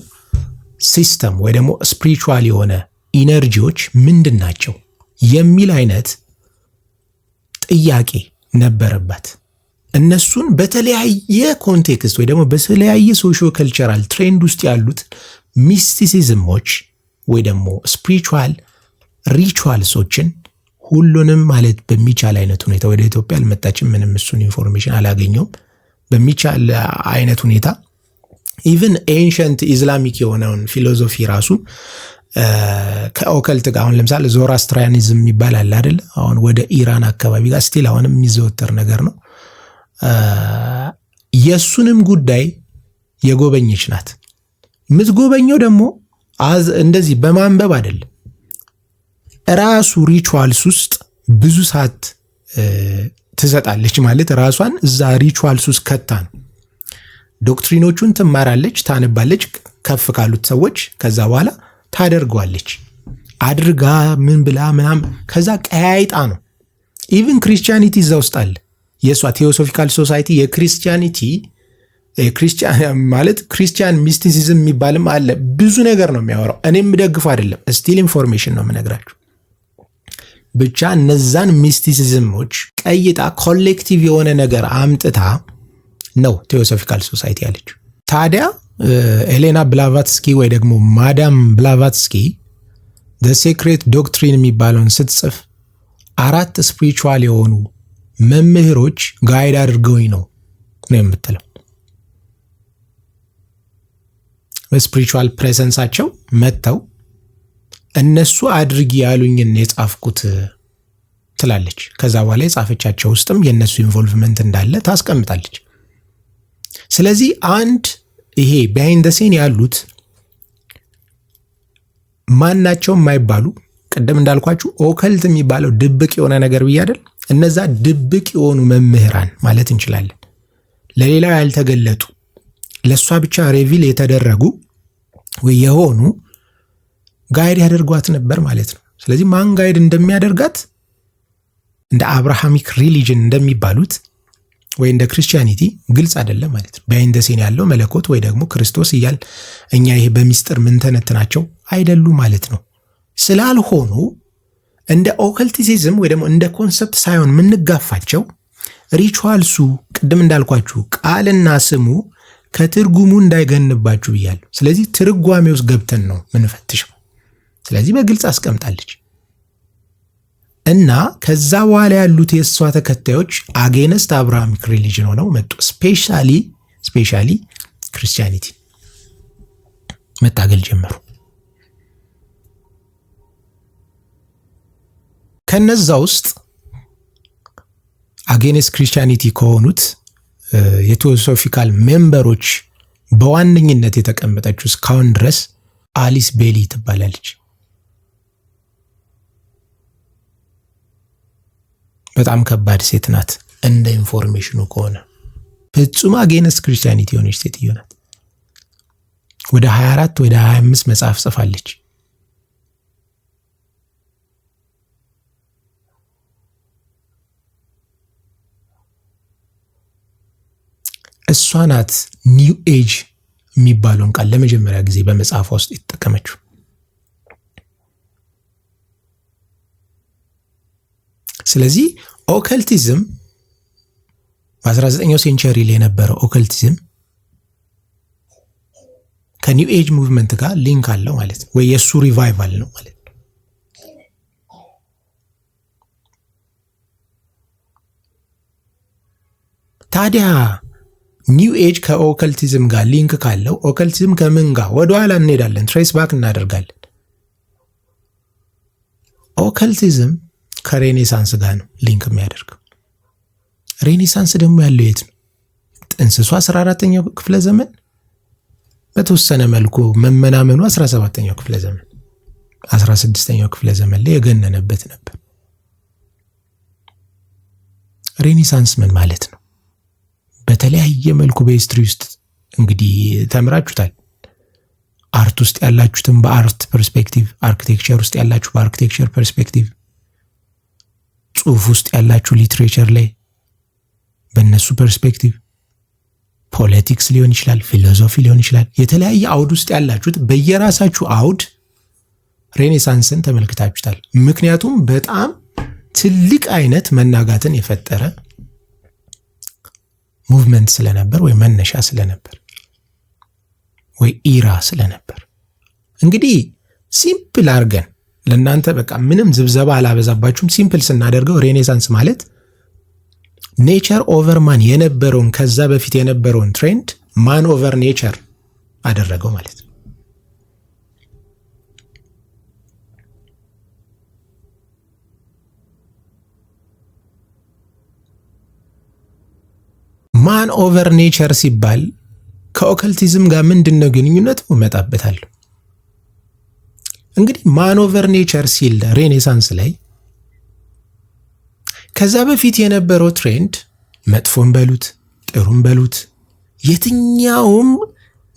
ሲስተም ወይ ደግሞ ስፒሪቹዋል የሆነ ኢነርጂዎች ምንድን ናቸው የሚል አይነት ጥያቄ ነበረባት። እነሱን በተለያየ ኮንቴክስት ወይ ደግሞ በተለያየ ሶሾ ከልቸራል ትሬንድ ውስጥ ያሉት ሚስቲሲዝሞች ወይ ደግሞ ስፒሪቹዋል ሪቹዋልሶችን ሁሉንም ማለት በሚቻል አይነት ሁኔታ ወደ ኢትዮጵያ አልመጣችም። ምንም እሱን ኢንፎርሜሽን አላገኘውም። በሚቻል አይነት ሁኔታ ኢቭን ኤንሸንት ኢስላሚክ የሆነውን ፊሎዞፊ ራሱ ከኦከልት ጋር አሁን ለምሳሌ ዞራስትሪያኒዝም የሚባል አለ አይደል? አሁን ወደ ኢራን አካባቢ ጋር ስቲል አሁንም የሚዘወተር ነገር ነው። የሱንም ጉዳይ የጎበኘች ናት። የምትጎበኘው ደግሞ እንደዚህ በማንበብ አይደለም። ራሱ ሪቹዋልስ ውስጥ ብዙ ሰዓት ትሰጣለች ማለት ራሷን እዛ ሪቹዋልስ ውስጥ ከታ ነው። ዶክትሪኖቹን ትማራለች፣ ታነባለች ከፍ ካሉት ሰዎች። ከዛ በኋላ ታደርገዋለች። አድርጋ ምን ብላ ምናምን ከዛ ቀያይጣ ነው። ኢቭን ክሪስቲያኒቲ እዛ ውስጥ አለ። የእሷ ቴዎሶፊካል ሶሳይቲ የክርስቲያኒቲ ማለት ክርስቲያን ሚስቲሲዝም የሚባልም አለ። ብዙ ነገር ነው የሚያወራው። እኔም የምደግፈው አይደለም፣ ስቲል ኢንፎርሜሽን ነው የምነግራችሁ። ብቻ እነዛን ሚስቲሲዝሞች ቀይጣ ኮሌክቲቭ የሆነ ነገር አምጥታ ነው ቴዎሶፊካል ሶሳይቲ ያለችው። ታዲያ ኤሌና ብላቫትስኪ ወይ ደግሞ ማዳም ብላቫትስኪ ዘ ሴክሬት ዶክትሪን የሚባለውን ስትጽፍ 4 ስፒሪቹዋል የሆኑ መምህሮች ጋይድ አድርገውኝ ነው የምትለው። በስፒሪቹዋል ፕሬዘንሳቸው መጥተው እነሱ አድርጊ ያሉኝን የጻፍኩት ትላለች። ከዛ በኋላ የጻፈቻቸው ውስጥም የእነሱ ኢንቮልቭመንት እንዳለ ታስቀምጣለች። ስለዚህ አንድ ይሄ ቢሃይንድ ዘ ሴን ያሉት ማናቸው የማይባሉ ቅድም እንዳልኳችሁ ኦከልት የሚባለው ድብቅ የሆነ ነገር ብያደል። እነዛ ድብቅ የሆኑ መምህራን ማለት እንችላለን፣ ለሌላው ያልተገለጡ ለሷ ብቻ ሬቪል የተደረጉ ወይ የሆኑ ጋይድ ያደርጓት ነበር ማለት ነው። ስለዚህ ማን ጋይድ እንደሚያደርጋት እንደ አብርሃሚክ ሪሊጅን እንደሚባሉት ወይ እንደ ክርስቲያኒቲ ግልጽ አይደለም ማለት ነው። ቢሃይንድ ዘ ሴን ያለው መለኮት ወይ ደግሞ ክርስቶስ እያል እኛ ይሄ በሚስጥር ምንተነትናቸው አይደሉ ማለት ነው። ስላልሆኑ እንደ ኦከልቲሲዝም ወይ ደግሞ እንደ ኮንሰፕት ሳይሆን የምንጋፋቸው ሪቹዋልሱ ቅድም እንዳልኳችሁ ቃልና ስሙ ከትርጉሙ እንዳይገንባችሁ ብያለሁ። ስለዚህ ትርጓሜ ውስጥ ገብተን ነው ምንፈትሸው። ስለዚህ በግልጽ አስቀምጣለች እና ከዛ በኋላ ያሉት የእሷ ተከታዮች አጌነስት አብርሃሚክ ሪሊጅን ሆነው መጡ። ስፔሻሊ ክርስቲያኒቲ መታገል ጀመሩ። ከነዛ ውስጥ አጌነስት ክርስቲያኒቲ ከሆኑት የቴዎሶፊካል ሜምበሮች በዋነኝነት የተቀመጠችው እስካሁን ድረስ አሊስ ቤሊ ትባላለች። በጣም ከባድ ሴት ናት። እንደ ኢንፎርሜሽኑ ከሆነ ፍጹም አጌነስት ክርስቲያኒቲ የሆነች ሴትዮ ናት። ወደ 24 ወደ 25 መጽሐፍ ጽፋለች። እሷ ናት ኒው ኤጅ የሚባለውን ቃል ለመጀመሪያ ጊዜ በመጽሐፏ ውስጥ የተጠቀመችው። ስለዚህ ኦከልቲዝም በ19ኛው ሴንቸሪ ላይ የነበረው ኦከልቲዝም ከኒው ኤጅ ሙቭመንት ጋር ሊንክ አለው ማለት ነው፣ ወይ የሱ ሪቫይቫል ነው ማለት ነው። ታዲያ ኒው ኤጅ ከኦከልቲዝም ጋር ሊንክ ካለው ኦከልቲዝም ከምን ጋር ወደኋላ እንሄዳለን፣ ትሬስ ባክ እናደርጋለን። ኦከልቲዝም ከሬኔሳንስ ጋር ነው ሊንክ የሚያደርገው። ሬኔሳንስ ደግሞ ያለው የት ነው? ጥንስሱ 14ኛው ክፍለ ዘመን፣ በተወሰነ መልኩ መመናመኑ 17ኛው ክፍለ ዘመን 16ኛው ክፍለ ዘመን ላይ የገነነበት ነበር። ሬኔሳንስ ምን ማለት ነው? በተለያየ መልኩ በሂስትሪ ውስጥ እንግዲህ ተምራችሁታል። አርት ውስጥ ያላችሁትን በአርት ፐርስፔክቲቭ፣ አርኪቴክቸር ውስጥ ያላችሁ በአርኪቴክቸር ፐርስፔክቲቭ፣ ጽሁፍ ውስጥ ያላችሁ ሊትሬቸር ላይ በእነሱ ፐርስፔክቲቭ፣ ፖለቲክስ ሊሆን ይችላል፣ ፊሎሶፊ ሊሆን ይችላል። የተለያየ አውድ ውስጥ ያላችሁት በየራሳችሁ አውድ ሬኔሳንስን ተመልክታችሁታል። ምክንያቱም በጣም ትልቅ አይነት መናጋትን የፈጠረ ሙቭመንት ስለነበር ወይ መነሻ ስለነበር ወይ ኢራ ስለነበር። እንግዲህ ሲምፕል አድርገን ለእናንተ በቃ ምንም ዝብዘባ አላበዛባችሁም። ሲምፕል ስናደርገው ሬኔሳንስ ማለት ኔቸር ኦቨር ማን የነበረውን ከዛ በፊት የነበረውን ትሬንድ ማን ኦቨር ኔቸር አደረገው ማለት ነው። ማን ኦቨር ኔቸር ሲባል ከኦከልቲዝም ጋር ምንድነው ግንኙነቱ? እመጣበታለሁ። እንግዲህ ማን ኦቨር ኔቸር ሲል ሬኔሳንስ ላይ ከዛ በፊት የነበረው ትሬንድ መጥፎን በሉት ጥሩን በሉት የትኛውም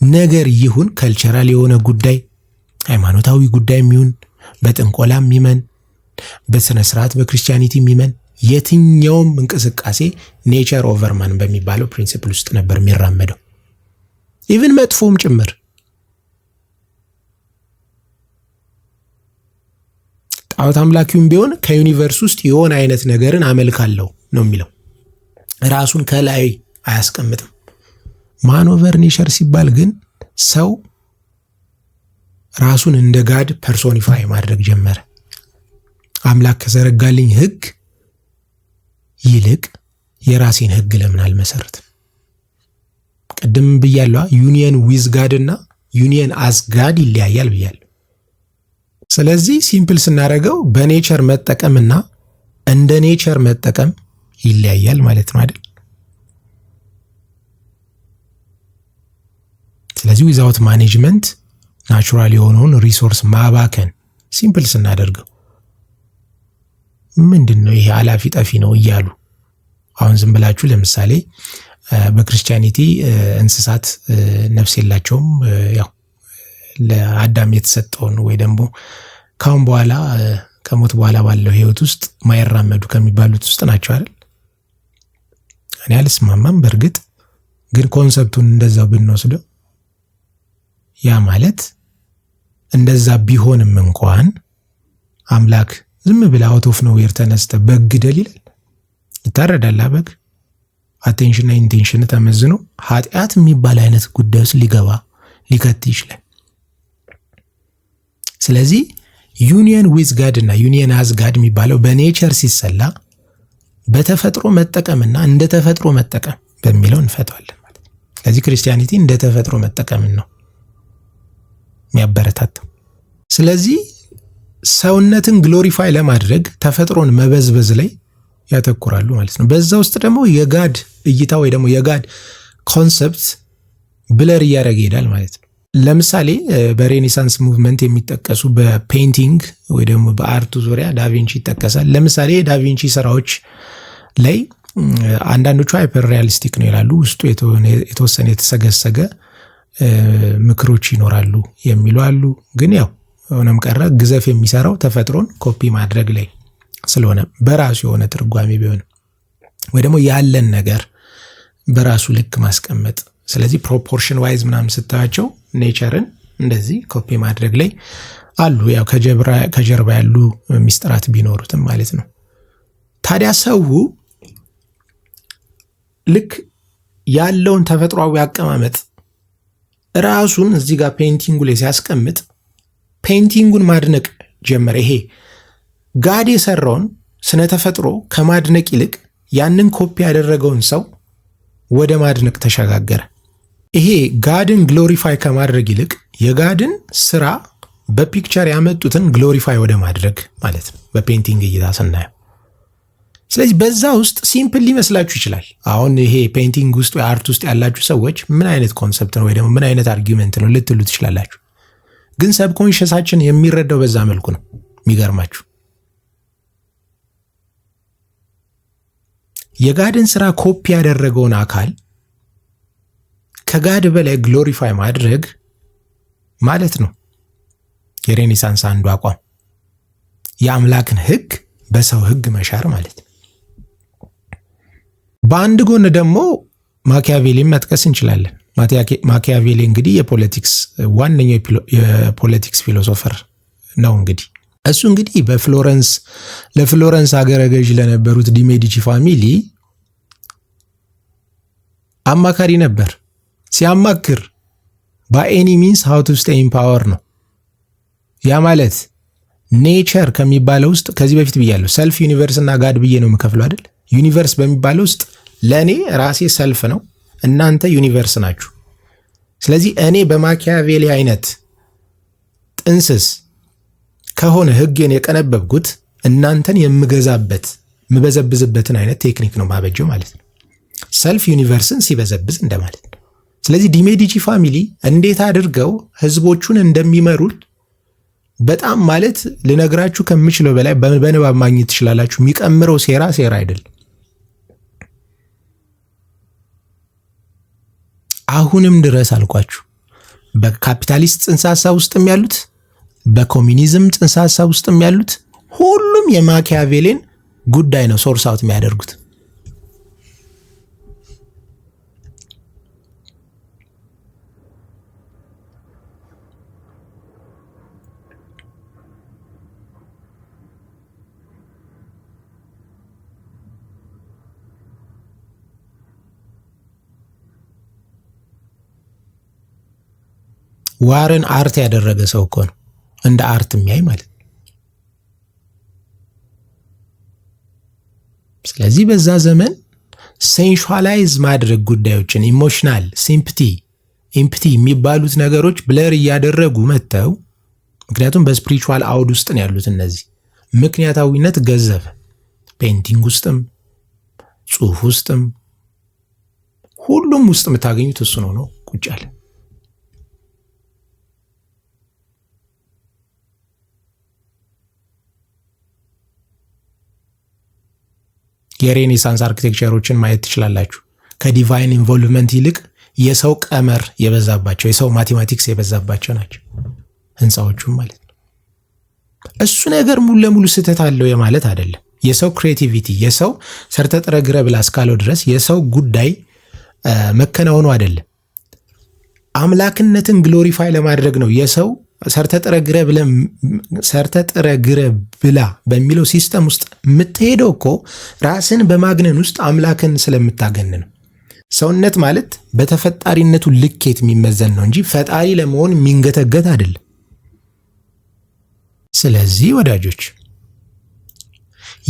ነገር ይሁን ከልቸራል የሆነ ጉዳይ፣ ሃይማኖታዊ ጉዳይ የሚሆን በጥንቆላም ይመን በስነ ስርዓት በክርስቲያኒቲ ይመን የትኛውም እንቅስቃሴ ኔቸር ኦቨር ማን በሚባለው ፕሪንሲፕል ውስጥ ነበር የሚራመደው። ኢቭን መጥፎም ጭምር። ጣዖት አምላኪውም ቢሆን ከዩኒቨርስ ውስጥ የሆነ አይነት ነገርን አመልካለሁ ነው የሚለው። ራሱን ከላይ አያስቀምጥም። ማን ኦቨር ኔቸር ሲባል ግን ሰው ራሱን እንደ ጋድ ፐርሶኒፋይ ማድረግ ጀመረ። አምላክ ከዘረጋልኝ ህግ ይልቅ የራሴን ህግ ለምን አልመሰረትም? ቅድም ብያለሁ፣ ዩኒየን ዊዝ ጋድ እና ዩኒየን አዝ ጋድ ይለያያል ብያለሁ። ስለዚህ ሲምፕል ስናደርገው በኔቸር መጠቀምና እንደ ኔቸር መጠቀም ይለያያል ማለት ነው አይደል? ስለዚህ ዊዛውት ማኔጅመንት ናቹራል የሆነውን ሪሶርስ ማባከን ሲምፕል ስናደርገው ምንድነው ይሄ አላፊ ጠፊ ነው እያሉ አሁን ዝም ብላችሁ ለምሳሌ በክርስቲያኒቲ እንስሳት ነፍስ የላቸውም፣ ያው ለአዳም የተሰጠውን ወይ ደግሞ ካሁን በኋላ ከሞት በኋላ ባለው ህይወት ውስጥ ማይራመዱ ከሚባሉት ውስጥ ናቸው አይደል? እኔ አልስማማም። በእርግጥ ግን ኮንሰፕቱን እንደዛው ብንወስደው ያ ማለት እንደዛ ቢሆንም እንኳን አምላክ ዝም ብላ አውት ኦፍ ኖዌር ተነስተ በግ ግደል ይላል? ይታረዳል በግ? አቴንሽንና ኢንቴንሽን ተመዝኖ ኃጢአት የሚባል አይነት ጉዳይ ውስጥ ሊከት ይችላል። ስለዚህ ዩኒየን ዊዝ ጋድ እና ዩኒየን አዝ ጋድ የሚባለው በኔቸር ሲሰላ በተፈጥሮ መጠቀምና እንደ ተፈጥሮ መጠቀም በሚለው እንፈተዋለን ማለት ነው። ስለዚህ ክርስቲያኒቲ እንደ ተፈጥሮ መጠቀምን ነው የሚያበረታታው። ስለዚህ ሰውነትን ግሎሪፋይ ለማድረግ ተፈጥሮን መበዝበዝ ላይ ያተኩራሉ ማለት ነው። በዛ ውስጥ ደግሞ የጋድ እይታ ወይ ደግሞ የጋድ ኮንሰፕት ብለር እያደረገ ይሄዳል ማለት ነው። ለምሳሌ በሬኔሳንስ ሙቭመንት የሚጠቀሱ በፔይንቲንግ ወይ ደግሞ በአርቱ ዙሪያ ዳቪንቺ ይጠቀሳል። ለምሳሌ ዳቪንቺ ስራዎች ላይ አንዳንዶቹ ሃይፐር ሪያሊስቲክ ነው ይላሉ። ውስጡ የተወሰነ የተሰገሰገ ምክሮች ይኖራሉ የሚሉ አሉ። ግን ያው ሆነም ቀረ ግዘፍ የሚሰራው ተፈጥሮን ኮፒ ማድረግ ላይ ስለሆነ በራሱ የሆነ ትርጓሜ ቢሆንም ወይ ደግሞ ያለን ነገር በራሱ ልክ ማስቀመጥ። ስለዚህ ፕሮፖርሽን ዋይዝ ምናምን ስታያቸው ኔቸርን እንደዚህ ኮፒ ማድረግ ላይ አሉ። ያው ከጀርባ ያሉ ሚስጥራት ቢኖሩትም ማለት ነው። ታዲያ ሰው ልክ ያለውን ተፈጥሯዊ አቀማመጥ ራሱን እዚህ ጋር ፔይንቲንጉ ላይ ሲያስቀምጥ ፔይንቲንጉን ማድነቅ ጀመረ። ይሄ ጋድ የሰራውን ስነ ተፈጥሮ ከማድነቅ ይልቅ ያንን ኮፒ ያደረገውን ሰው ወደ ማድነቅ ተሸጋገረ። ይሄ ጋድን ግሎሪፋይ ከማድረግ ይልቅ የጋድን ስራ በፒክቸር ያመጡትን ግሎሪፋይ ወደ ማድረግ ማለት ነው፣ በፔይንቲንግ እይታ ስናየው። ስለዚህ በዛ ውስጥ ሲምፕል ሊመስላችሁ ይችላል። አሁን ይሄ ፔይንቲንግ ውስጥ ወይ አርት ውስጥ ያላችሁ ሰዎች ምን አይነት ኮንሰፕት ነው ወይ ደግሞ ምን አይነት አርጊውመንት ነው ልትሉ ትችላላችሁ። ግን ሰብኮንሽሳችን የሚረዳው በዛ መልኩ ነው። የሚገርማችሁ የጋድን ስራ ኮፒ ያደረገውን አካል ከጋድ በላይ ግሎሪፋይ ማድረግ ማለት ነው የሬኔሳንስ አንዱ አቋም። የአምላክን ሕግ በሰው ሕግ መሻር ማለት ነው። በአንድ ጎን ደግሞ ማኪያቬሊን መጥቀስ እንችላለን። ማኪያቬሊ እንግዲህ የፖለቲክስ ዋነኛው የፖለቲክስ ፊሎሶፈር ነው። እንግዲህ እሱ እንግዲህ ለፍሎረንስ ሀገረ ገዥ ለነበሩት ዲሜዲቺ ፋሚሊ አማካሪ ነበር። ሲያማክር በኤኒ ሚንስ ሃው ቱ ስቴይ ኢን ፓወር ነው። ያ ማለት ኔቸር ከሚባለው ውስጥ ከዚህ በፊት ብያለሁ፣ ሰልፍ ዩኒቨርስ እና ጋድ ብዬ ነው የምከፍለው አይደል? ዩኒቨርስ በሚባለው ውስጥ ለእኔ ራሴ ሰልፍ ነው፣ እናንተ ዩኒቨርስ ናችሁ። ስለዚህ እኔ በማኪያቬሊ አይነት ጥንስስ ከሆነ ህግን የቀነበብኩት እናንተን የምበዘብዝበትን አይነት ቴክኒክ ነው ማበጀው ማለት ነው። ሰልፍ ዩኒቨርስን ሲበዘብዝ እንደማለት ነው። ስለዚህ ዲሜዲቺ ፋሚሊ እንዴት አድርገው ህዝቦቹን እንደሚመሩት በጣም ማለት ልነግራችሁ ከምችለው በላይ በንባብ ማግኘት ትችላላችሁ። የሚቀምረው ሴራ አይደለም። አሁንም ድረስ አልኳችሁ በካፒታሊስት ጽንሰ ሐሳብ ውስጥም ያሉት በኮሚኒዝም ጽንሰ ሐሳብ ውስጥም ያሉት ሁሉም የማኪያቬሊን ጉዳይ ነው ሶርስ አውት የሚያደርጉት። ዋርን አርት ያደረገ ሰው እኮ ነው እንደ አርት የሚያይ ማለት ነው። ስለዚህ በዛ ዘመን ሴንሹዋላይዝ ማድረግ ጉዳዮችን ኢሞሽናል ኢምፕቲ የሚባሉት ነገሮች ብለር እያደረጉ መተው፣ ምክንያቱም በስፒሪቹዋል አውድ ውስጥ ነው ያሉት እነዚህ። ምክንያታዊነት ገዘፈ። ፔይንቲንግ ውስጥም ጽሁፍ ውስጥም ሁሉም ውስጥ የምታገኙት እሱ ነው ቁጭ ያለ። የሬኔሳንስ አርኪቴክቸሮችን ማየት ትችላላችሁ። ከዲቫይን ኢንቮልቭመንት ይልቅ የሰው ቀመር የበዛባቸው የሰው ማቴማቲክስ የበዛባቸው ናቸው ህንፃዎቹም ማለት ነው። እሱ ነገር ሙሉ ለሙሉ ስህተት አለው የማለት አይደለም። የሰው ክሬቲቪቲ የሰው ሰርተጥረ ግረ ብላ እስካለው ድረስ የሰው ጉዳይ መከናወኑ አይደለም። አምላክነትን ግሎሪፋይ ለማድረግ ነው የሰው ሰርተጥረ ግረ ብላ በሚለው ሲስተም ውስጥ የምትሄደው እኮ ራስን በማግነን ውስጥ አምላክን ስለምታገን ነው። ሰውነት ማለት በተፈጣሪነቱ ልኬት የሚመዘን ነው እንጂ ፈጣሪ ለመሆን የሚንገተገት አይደለም። ስለዚህ ወዳጆች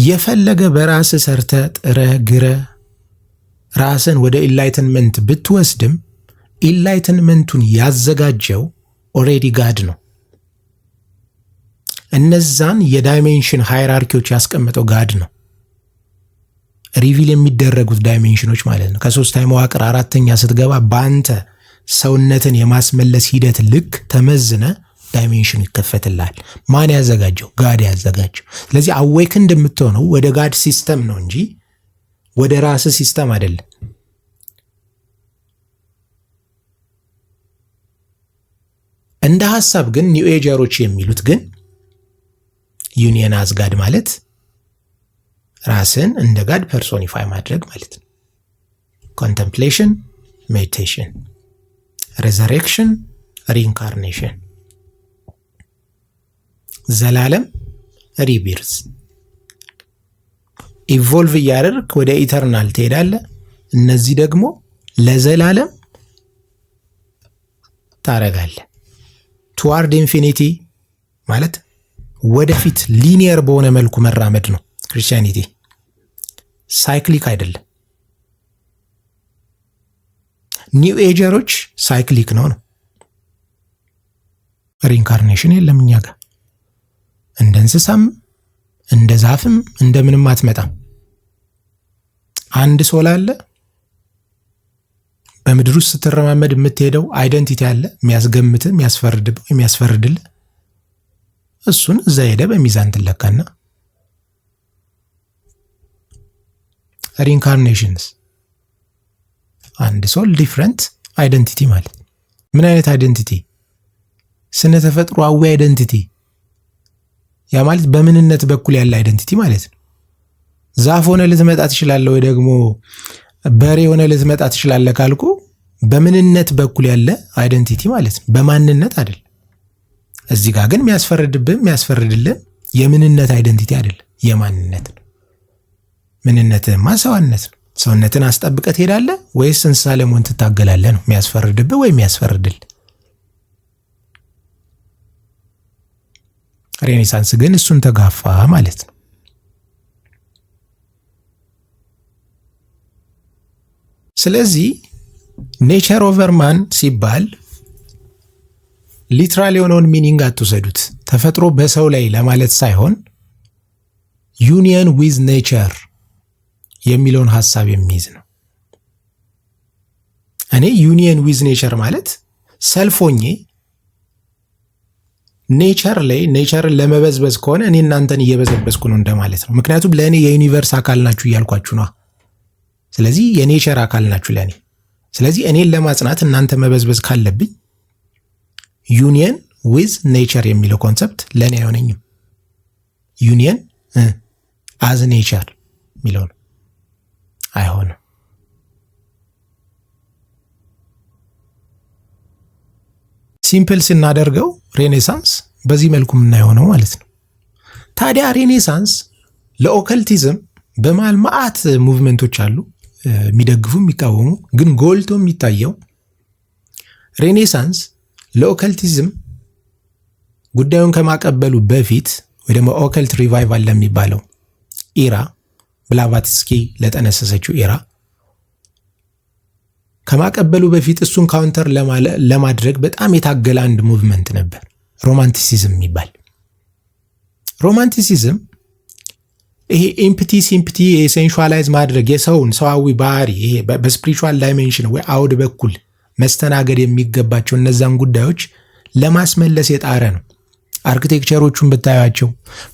የፈለገ በራስ ሰርተጥረ ግረ ራስን ወደ ኢንላይትንመንት ብትወስድም ኢንላይትንመንቱን ያዘጋጀው ኦሬዲ ጋድ ነው። እነዛን የዳይሜንሽን ሃይራርኪዎች ያስቀመጠው ጋድ ነው። ሪቪል የሚደረጉት ዳይሜንሽኖች ማለት ነው። ከሶስታዊ መዋቅር አራተኛ ስትገባ በአንተ ሰውነትን የማስመለስ ሂደት ልክ ተመዝነ ዳይሜንሽኑ ይከፈትልሃል። ማን ያዘጋጀው? ጋድ ያዘጋጀው። ስለዚህ አዌክንድ የምትሆነው ወደ ጋድ ሲስተም ነው እንጂ ወደ ራስ ሲስተም አይደለም። እንደ ሐሳብ ግን ኒው ኤጀሮች የሚሉት ግን ዩኒየን አዝ ጋድ ማለት ራስን እንደ ጋድ ፐርሶኒፋይ ማድረግ ማለት ነው። ኮንተምፕሌሽን፣ ሜዲቴሽን፣ ሬዘሬክሽን፣ ሪኢንካርኔሽን፣ ዘላለም፣ ሪቢርዝ፣ ኢቮልቭ እያደረግ ወደ ኢተርናል ትሄዳለህ። እነዚህ ደግሞ ለዘላለም ታረጋለህ። ቱዋርድ ኢንፊኒቲ ማለት ወደፊት ሊኒየር በሆነ መልኩ መራመድ ነው። ክርስቲያኒቲ ሳይክሊክ አይደለም። ኒው ኤጀሮች ሳይክሊክ ነው። ሪኢንካርኔሽን የለም እኛ ጋር። እንደ እንስሳም እንደ ዛፍም እንደምንም አትመጣም። አንድ ሶል አለ። በምድር ውስጥ ስትረማመድ የምትሄደው አይደንቲቲ አለ፣ የሚያስገምት፣ የሚያስፈርድልህ። እሱን እዛ ሄደ በሚዛን ትለካና ሪኢንካርኔሽንስ አንድ ሶል ዲፍረንት አይደንቲቲ ማለት ምን አይነት አይደንቲቲ? ስነ ተፈጥሯዊ አይደንቲቲ። ያ ማለት በምንነት በኩል ያለ አይደንቲቲ ማለት ነው። ዛፍ ሆነ ልትመጣ ትችላለህ፣ ወይ ደግሞ በሬ ሆነ ልትመጣ ትችላለህ ካልኩ በምንነት በኩል ያለ አይደንቲቲ ማለት ነው፣ በማንነት አይደል። እዚህ ጋር ግን የሚያስፈርድልህ የምንነት አይደንቲቲ አይደል፣ የማንነት ነው። ምንነትህማ ሰውነት ነው። ሰውነትን አስጠብቀህ ትሄዳለህ ወይስ እንስሳ ለመሆን ትታገላለህ ነው የሚያስፈርድብህ ወይ የሚያስፈርድልህ። ሬኔሳንስ ግን እሱን ተጋፋ ማለት ነው። ስለዚህ ኔቸር ኦቨር ማን ሲባል ሊትራል የሆነውን ሚኒንግ አትውሰዱት። ተፈጥሮ በሰው ላይ ለማለት ሳይሆን ዩኒየን ዊዝ ኔቸር የሚለውን ሐሳብ የሚይዝ ነው። እኔ ዩኒየን ዊዝ ኔቸር ማለት ሰልፎኜ ኔቸር ላይ ኔቸርን ለመበዝበዝ ከሆነ እኔ እናንተን እየበዘበዝኩ ነው እንደማለት ነው። ምክንያቱም ለእኔ የዩኒቨርስ አካል ናችሁ እያልኳችሁ ነው። ስለዚህ የኔቸር አካል ናችሁ ለእኔ። ስለዚህ እኔን ለማጽናት እናንተ መበዝበዝ ካለብኝ ዩኒየን ዊዝ ኔቸር የሚለው ኮንሰፕት ለእኔ አይሆነኝም። ዩኒየን አዝ ኔቸር የሚለው ነው አይሆንም። ሲምፕል ስናደርገው ሬኔሳንስ በዚህ መልኩ የምናየው ነው ማለት ነው። ታዲያ ሬኔሳንስ ለኦከልቲዝም በመሃል መዓት ሙቭመንቶች አሉ፣ የሚደግፉ የሚቃወሙ። ግን ጎልቶ የሚታየው ሬኔሳንስ ለኦከልቲዝም ጉዳዩን ከማቀበሉ በፊት ወይ ደግሞ ኦከልት ሪቫይቫል ለሚባለው ኢራ ብላቫትስኪ ለጠነሰሰችው ኢራ ከማቀበሉ በፊት እሱን ካውንተር ለማድረግ በጣም የታገለ አንድ ሙቭመንት ነበር፣ ሮማንቲሲዝም የሚባል። ሮማንቲሲዝም ይሄ ኢምፕቲ ሲምፕቲ የሴንሹዋላይዝ ማድረግ የሰውን ሰዋዊ ባህሪ ይሄ በስፒሪቹዋል ዳይሜንሽን ወይ አውድ በኩል መስተናገድ የሚገባቸው እነዛን ጉዳዮች ለማስመለስ የጣረ ነው። አርኪቴክቸሮቹን ብታያቸው፣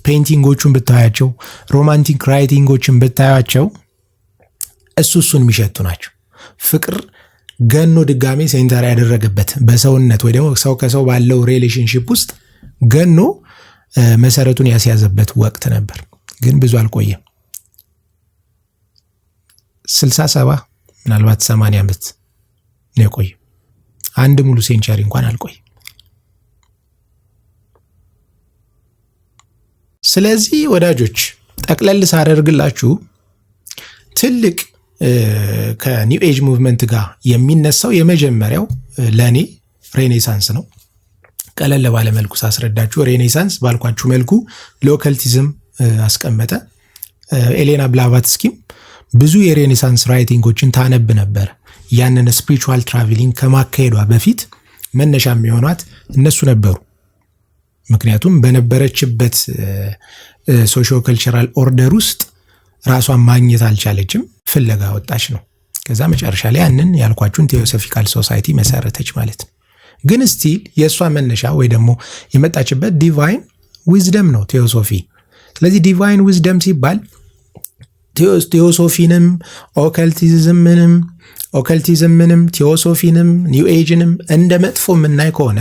ፔይንቲንጎቹን ብታያቸው፣ ሮማንቲክ ራይቲንጎችን ብታያቸው እሱን የሚሸቱ ናቸው። ፍቅር ገኖ ድጋሜ ሴንተር ያደረገበት በሰውነት ወይ ደግሞ ሰው ከሰው ባለው ሪሌሽንሺፕ ውስጥ ገኖ መሰረቱን ያስያዘበት ወቅት ነበር። ግን ብዙ አልቆየም። 60-70 ምናልባት 80 ዓመት ነው የቆየ። አንድ ሙሉ ሴንቸሪ እንኳን አልቆየም። ስለዚህ ወዳጆች ጠቅለል ሳደርግላችሁ ትልቅ ከኒው ኤጅ ሙቭመንት ጋር የሚነሳው የመጀመሪያው ለእኔ ሬኔሳንስ ነው። ቀለል ባለ መልኩ ሳስረዳችሁ ሬኔሳንስ ባልኳችሁ መልኩ ለኦከልቲዝም አስቀመጠ። ኤሌና ብላቫትስኪም ብዙ የሬኔሳንስ ራይቲንጎችን ታነብ ነበር። ያንን ስፒሪቹዋል ትራቨሊንግ ከማካሄዷ በፊት መነሻ የሚሆኗት እነሱ ነበሩ። ምክንያቱም በነበረችበት ሶሺዮ ካልቸራል ኦርደር ውስጥ ራሷን ማግኘት አልቻለችም፣ ፍለጋ ወጣች ነው። ከዛ መጨረሻ ላይ ያንን ያልኳችሁን ቴዎሶፊካል ሶሳይቲ መሰረተች ማለት ነው። ግን ስቲል የእሷ መነሻ ወይ ደግሞ የመጣችበት ዲቫይን ዊዝደም ነው ቴዎሶፊ። ስለዚህ ዲቫይን ዊዝደም ሲባል ቴዎሶፊንም ኦከልቲዝምንም ቴዎሶፊንም ኒው ኤጅንም እንደ መጥፎ የምናይ ከሆነ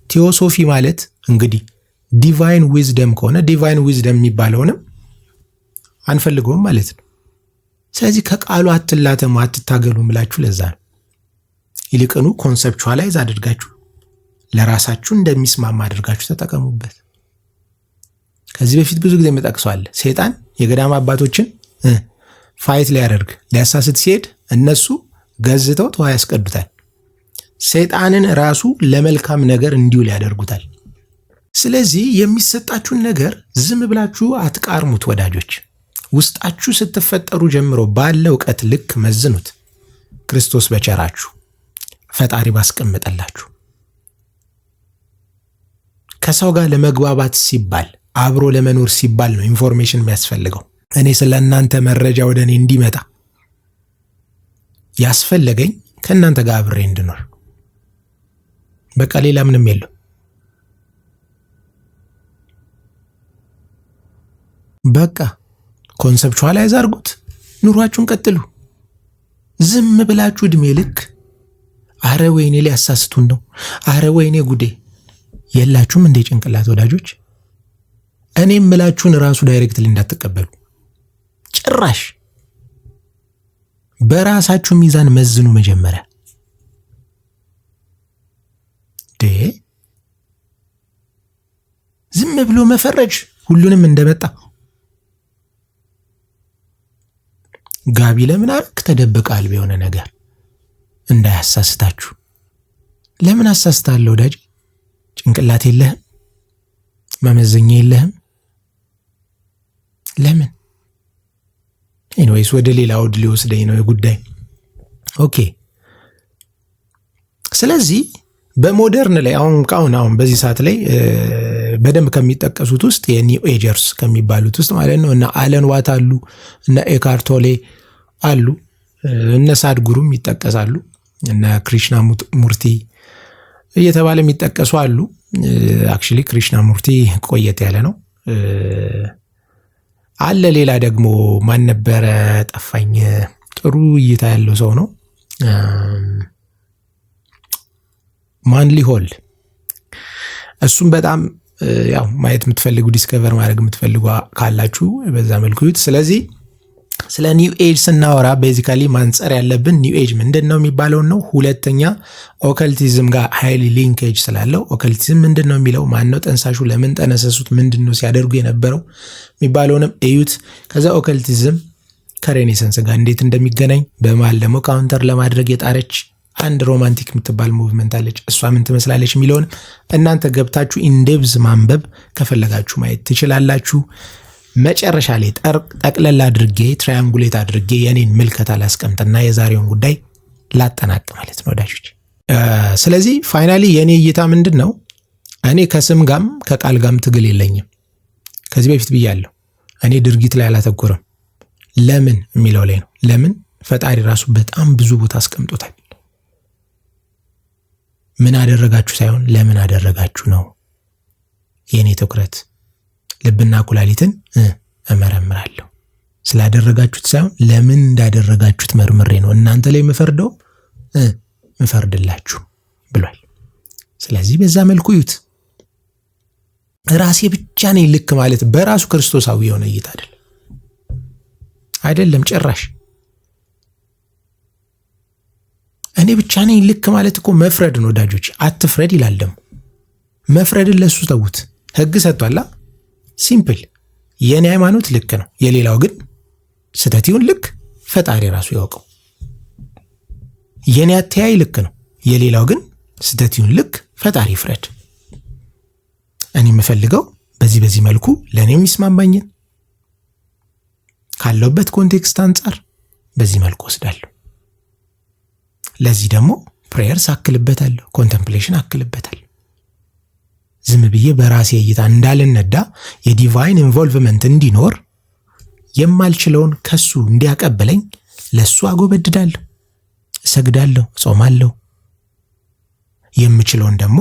ቴዎሶፊ ማለት እንግዲህ ዲቫይን ዊዝደም ከሆነ ዲቫይን ዊዝደም የሚባለውንም አንፈልገውም ማለት ነው። ስለዚህ ከቃሉ አትላተሙ አትታገሉ ምላችሁ ለዛ ነው። ይልቅኑ ኮንሰፕቹዋላይዝ አድርጋችሁ ለራሳችሁ እንደሚስማማ አድርጋችሁ ተጠቀሙበት። ከዚህ በፊት ብዙ ጊዜ መጠቅሷል። ሰይጣን የገዳም አባቶችን ፋይት ሊያሳስት ሲሄድ እነሱ ገዝተው ተዋ ያስቀዱታል። ሰይጣንን ራሱ ለመልካም ነገር እንዲውል ያደርጉታል። ስለዚህ የሚሰጣችሁን ነገር ዝም ብላችሁ አትቃርሙት ወዳጆች። ውስጣችሁ ስትፈጠሩ ጀምሮ ባለ እውቀት ልክ መዝኑት። ክርስቶስ በቸራችሁ ፈጣሪ ባስቀመጠላችሁ ከሰው ጋር ለመግባባት ሲባል አብሮ ለመኖር ሲባል ነው ኢንፎርሜሽን የሚያስፈልገው። እኔ ስለ እናንተ መረጃ ወደ እኔ እንዲመጣ ያስፈለገኝ ከእናንተ ጋር አብሬ እንድኖር። በቃ ሌላ ምንም የለው። በቃ ኮንሰፕቹዋላይዝ አድርጉት፣ ኑሯችሁን ቀጥሉ። ዝም ብላችሁ እድሜ ልክ አረ ወይኔ ሊያሳስቱን ነው፣ አረ ወይኔ ጉዴ የላችሁም እንደ ጭንቅላት ወዳጆች። እኔም ምላችሁን ራሱ ዳይሬክትሊ እንዳትቀበሉ ጭራሽ። በራሳችሁ ሚዛን መዝኑ መጀመሪያ። ዝም ብሎ መፈረጅ ሁሉንም እንደመጣ ጋቢ ለምን አርክ ተደብቃል በሆነ ነገር እንዳያሳስታችሁ። ለምን አሳስታለሁ ወዳጅ? ጭንቅላት የለህም? መመዘኛ የለህም? ለምን? ኤኒዌይስ ወደ ሌላ አውድ ሊወስደኝ ነው የጉዳይ። ኦኬ ስለዚህ በሞደርን ላይ አሁን በዚህ ሰዓት ላይ በደንብ ከሚጠቀሱት ውስጥ የኒው ኤጀርስ ከሚባሉት ውስጥ ማለት ነው እና አለን ዋት አሉ እና ኤካርት ቶሌ አሉ፣ እነ ሳድጉሩም ይጠቀሳሉ፣ እና ክሪሽና ሙርቲ እየተባለ የሚጠቀሱ አሉ። አክቹሊ ክሪሽና ሙርቲ ቆየት ያለ ነው አለ። ሌላ ደግሞ ማን ነበረ ጠፋኝ፣ ጥሩ እይታ ያለው ሰው ነው፣ ማንሊ ሆል። እሱም በጣም ያው ማየት የምትፈልጉ ዲስከቨር ማድረግ የምትፈልጉ ካላችሁ በዛ መልኩ ይዩት። ስለዚህ ስለ ኒው ኤጅ ስናወራ ቤዚካሊ ማንጸር ያለብን ኒው ኤጅ ምንድነው የሚባለውን ነው። ሁለተኛ ኦከልቲዝም ጋር ሃይሊ ሊንኬጅ ስላለው ኦከልቲዝም ምንድነው የሚለው፣ ማነው ጠንሳሹ፣ ለምን ጠነሰሱት፣ ምንድነው ሲያደርጉ የነበረው የሚባለውንም እዩት። ከዛ ኦከልቲዝም ከሬኔሰንስ ጋር እንዴት እንደሚገናኝ፣ በመሃል ደግሞ ካውንተር ለማድረግ የጣረች አንድ ሮማንቲክ የምትባል ሙቭመንት አለች፣ እሷ ምን ትመስላለች የሚለውን እናንተ ገብታችሁ ኢንዴብዝ ማንበብ ከፈለጋችሁ ማየት ትችላላችሁ። መጨረሻ ላይ ጠቅለል አድርጌ ትራያንጉሌት አድርጌ የኔን ምልከታ ላስቀምጥና የዛሬውን ጉዳይ ላጠናቅ ማለት ነው ወዳጆች። ስለዚህ ፋይናሊ የኔ እይታ ምንድን ነው? እኔ ከስም ጋም ከቃል ጋም ትግል የለኝም። ከዚህ በፊት ብያለሁ። እኔ ድርጊት ላይ አላተኮረም፣ ለምን የሚለው ላይ ነው። ለምን ፈጣሪ ራሱ በጣም ብዙ ቦታ አስቀምጦታል። ምን አደረጋችሁ ሳይሆን ለምን አደረጋችሁ ነው የኔ ትኩረት። ልብና ኩላሊትን እመረምራለሁ። ስላደረጋችሁት ሳይሆን ለምን እንዳደረጋችሁት መርምሬ ነው እናንተ ላይ የምፈርደው ምፈርድላችሁ ብሏል። ስለዚህ በዛ መልኩ ይዩት። ራሴ ብቻ ነኝ ልክ ማለት በራሱ ክርስቶሳዊ የሆነ እይታ አይደለም ጭራሽ። እኔ ብቻ ነኝ ልክ ማለት እኮ መፍረድ ነው ወዳጆች። አትፍረድ ይላል ደግሞ። መፍረድን ለሱ ተውት። ህግ ሰጥቷላ። ሲምፕል። የኔ ሃይማኖት ልክ ነው፣ የሌላው ግን ስህተት ይሁን ልክ ፈጣሪ ራሱ ያውቀው። የኔ አተያይ ልክ ነው፣ የሌላው ግን ስህተት ይሁን ልክ ፈጣሪ ይፍረድ። እኔ የምፈልገው በዚህ መልኩ ለኔ የሚስማማኝን ካለውበት ኮንቴክስት አንጻር በዚህ መልኩ ወስዳለሁ። ለዚህ ደግሞ ፕሬየርስ አክልበታለሁ፣ ኮንተምፕሌሽን አክልበታለሁ። ዝም ብዬ በራሴ እይታ እንዳልነዳ የዲቫይን ኢንቮልቭመንት እንዲኖር የማልችለውን ከሱ እንዲያቀበለኝ ለሱ አጎበድዳለሁ፣ እሰግዳለሁ፣ ጾማለሁ። የምችለውን ደግሞ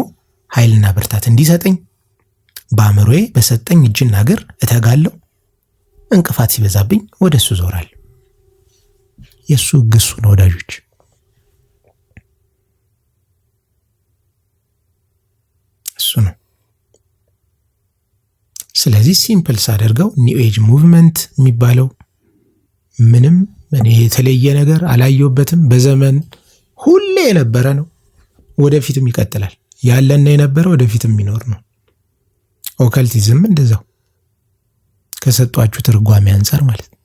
ኃይልና ብርታት እንዲሰጠኝ በአእምሮዬ በሰጠኝ እጅና እግር እተጋለሁ። እንቅፋት ሲበዛብኝ ወደሱ ዞራለሁ። የሱ ግሱ ነው ወዳጆች። እሱ ነው። ስለዚህ ሲምፕል ሳደርገው ኒው ኤጅ ሙቭመንት የሚባለው ምንም እኔ የተለየ ነገር አላየሁበትም። በዘመን ሁሌ የነበረ ነው፣ ወደፊትም ይቀጥላል። ያለና የነበረ ወደፊትም የሚኖር ነው። ኦከልቲዝም እንደዛው ከሰጧችሁ ትርጓሜ አንፃር ማለት ነው።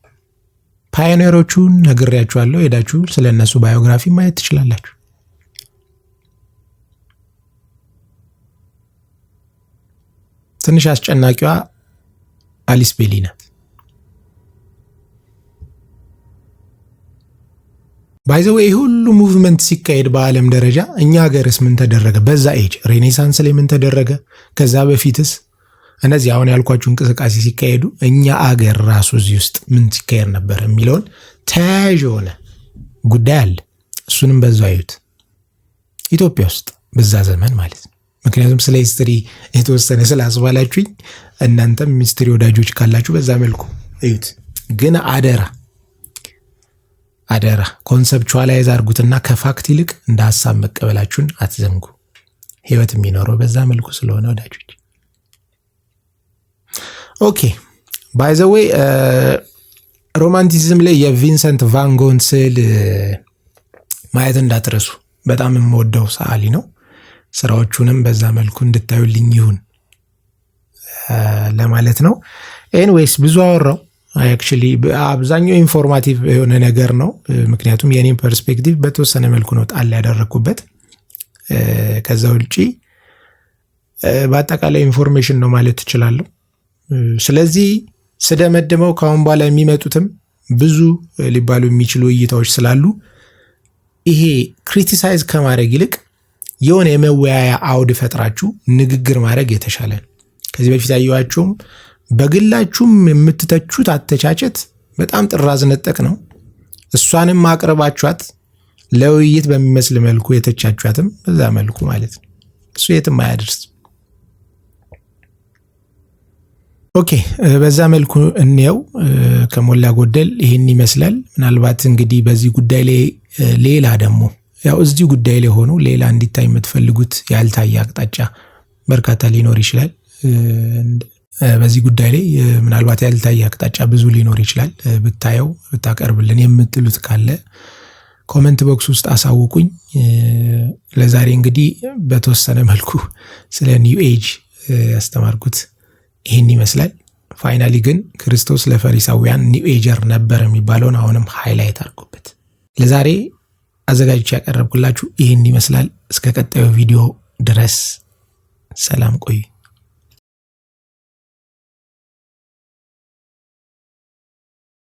ፓዮኒየሮቹን ነግሬያችኋለሁ። ሄዳችሁ ስለነሱ ባዮግራፊ ማየት ትችላላችሁ። ትንሽ አስጨናቂዋ አሊስ ቤሊ ናት። ባይዘው ይሄ ሁሉ ሙቭመንት ሲካሄድ በዓለም ደረጃ እኛ ሀገርስ ምን ተደረገ? በዛ ኤጅ ሬኔሳንስ ላይ ምን ተደረገ? ከዛ በፊትስ እነዚህ አሁን ያልኳችሁ እንቅስቃሴ ሲካሄዱ እኛ አገር ራሱ እዚህ ውስጥ ምን ሲካሄድ ነበር የሚለውን ተያያዥ የሆነ ጉዳይ አለ። እሱንም በዛው አዩት፣ ኢትዮጵያ ውስጥ በዛ ዘመን ማለት ነው። ምክንያቱም ስለ ሂስትሪ የተወሰነ ስላስባላችሁኝ እናንተም ሂስትሪ ወዳጆች ካላችሁ በዛ መልኩ እዩት። ግን አደራ ኮንሰፕቹዋላይዝ አድርጉትና ከፋክት ይልቅ እንደ ሀሳብ መቀበላችሁን አትዘንጉ። ህይወት የሚኖረው በዛ መልኩ ስለሆነ ወዳጆች። ኦኬ ባይ ዘ ዌይ ሮማንቲሲዝም ላይ የቪንሰንት ቫን ጎን ስዕል ማየት እንዳትረሱ። በጣም የምወደው ሰዓሊ ነው። ስራዎቹንም በዛ መልኩ እንድታዩልኝ ይሁን ለማለት ነው። ኤኒዌይስ ብዙ አወራው። አክቹሊ አብዛኛው ኢንፎርማቲቭ የሆነ ነገር ነው። ምክንያቱም የኔን ፐርስፔክቲቭ በተወሰነ መልኩ ነው ጣል ያደረኩበት። ከዛ ውጪ በአጠቃላይ ኢንፎርሜሽን ነው ማለት ትችላለሁ። ስለዚህ ስደመድመው ካሁን በኋላ የሚመጡትም ብዙ ሊባሉ የሚችሉ እይታዎች ስላሉ ይሄ ክሪቲሳይዝ ከማድረግ ይልቅ የሆነ የመወያያ አውድ ፈጥራችሁ ንግግር ማድረግ የተሻለ ነው። ከዚህ በፊት ያየኋችሁም በግላችሁም የምትተቹት አተቻቸት በጣም ጥራዝ ነጠቅ ነው። እሷንም አቅርባችኋት ለውይይት በሚመስል መልኩ የተቻችኋትም በዛ መልኩ ማለት ነው። እሱ የትም አያደርስ። ኦኬ በዛ መልኩ እንየው። ከሞላ ጎደል ይሄን ይመስላል። ምናልባት እንግዲህ በዚህ ጉዳይ ላይ ሌላ ደግሞ ያው እዚህ ጉዳይ ላይ ሆኖ ሌላ እንዲታይ የምትፈልጉት ያልታየ አቅጣጫ በርካታ ሊኖር ይችላል። በዚህ ጉዳይ ላይ ምናልባት ያልታየ አቅጣጫ ብዙ ሊኖር ይችላል። ብታየው ብታቀርብልን የምትሉት ካለ ኮሜንት ቦክስ ውስጥ አሳውቁኝ። ለዛሬ እንግዲህ በተወሰነ መልኩ ስለ ኒው ኤጅ ያስተማርኩት ይሄን ይመስላል። ፋይናሊ ግን ክርስቶስ ለፈሪሳውያን ኒው ኤጀር ነበር የሚባለውን አሁንም ሃይላይት አድርጉበት። ለዛሬ አዘጋጅቼ ያቀረብኩላችሁ ይሄን ይመስላል። እስከ ቀጣዩ ቪዲዮ ድረስ ሰላም ቆዩ።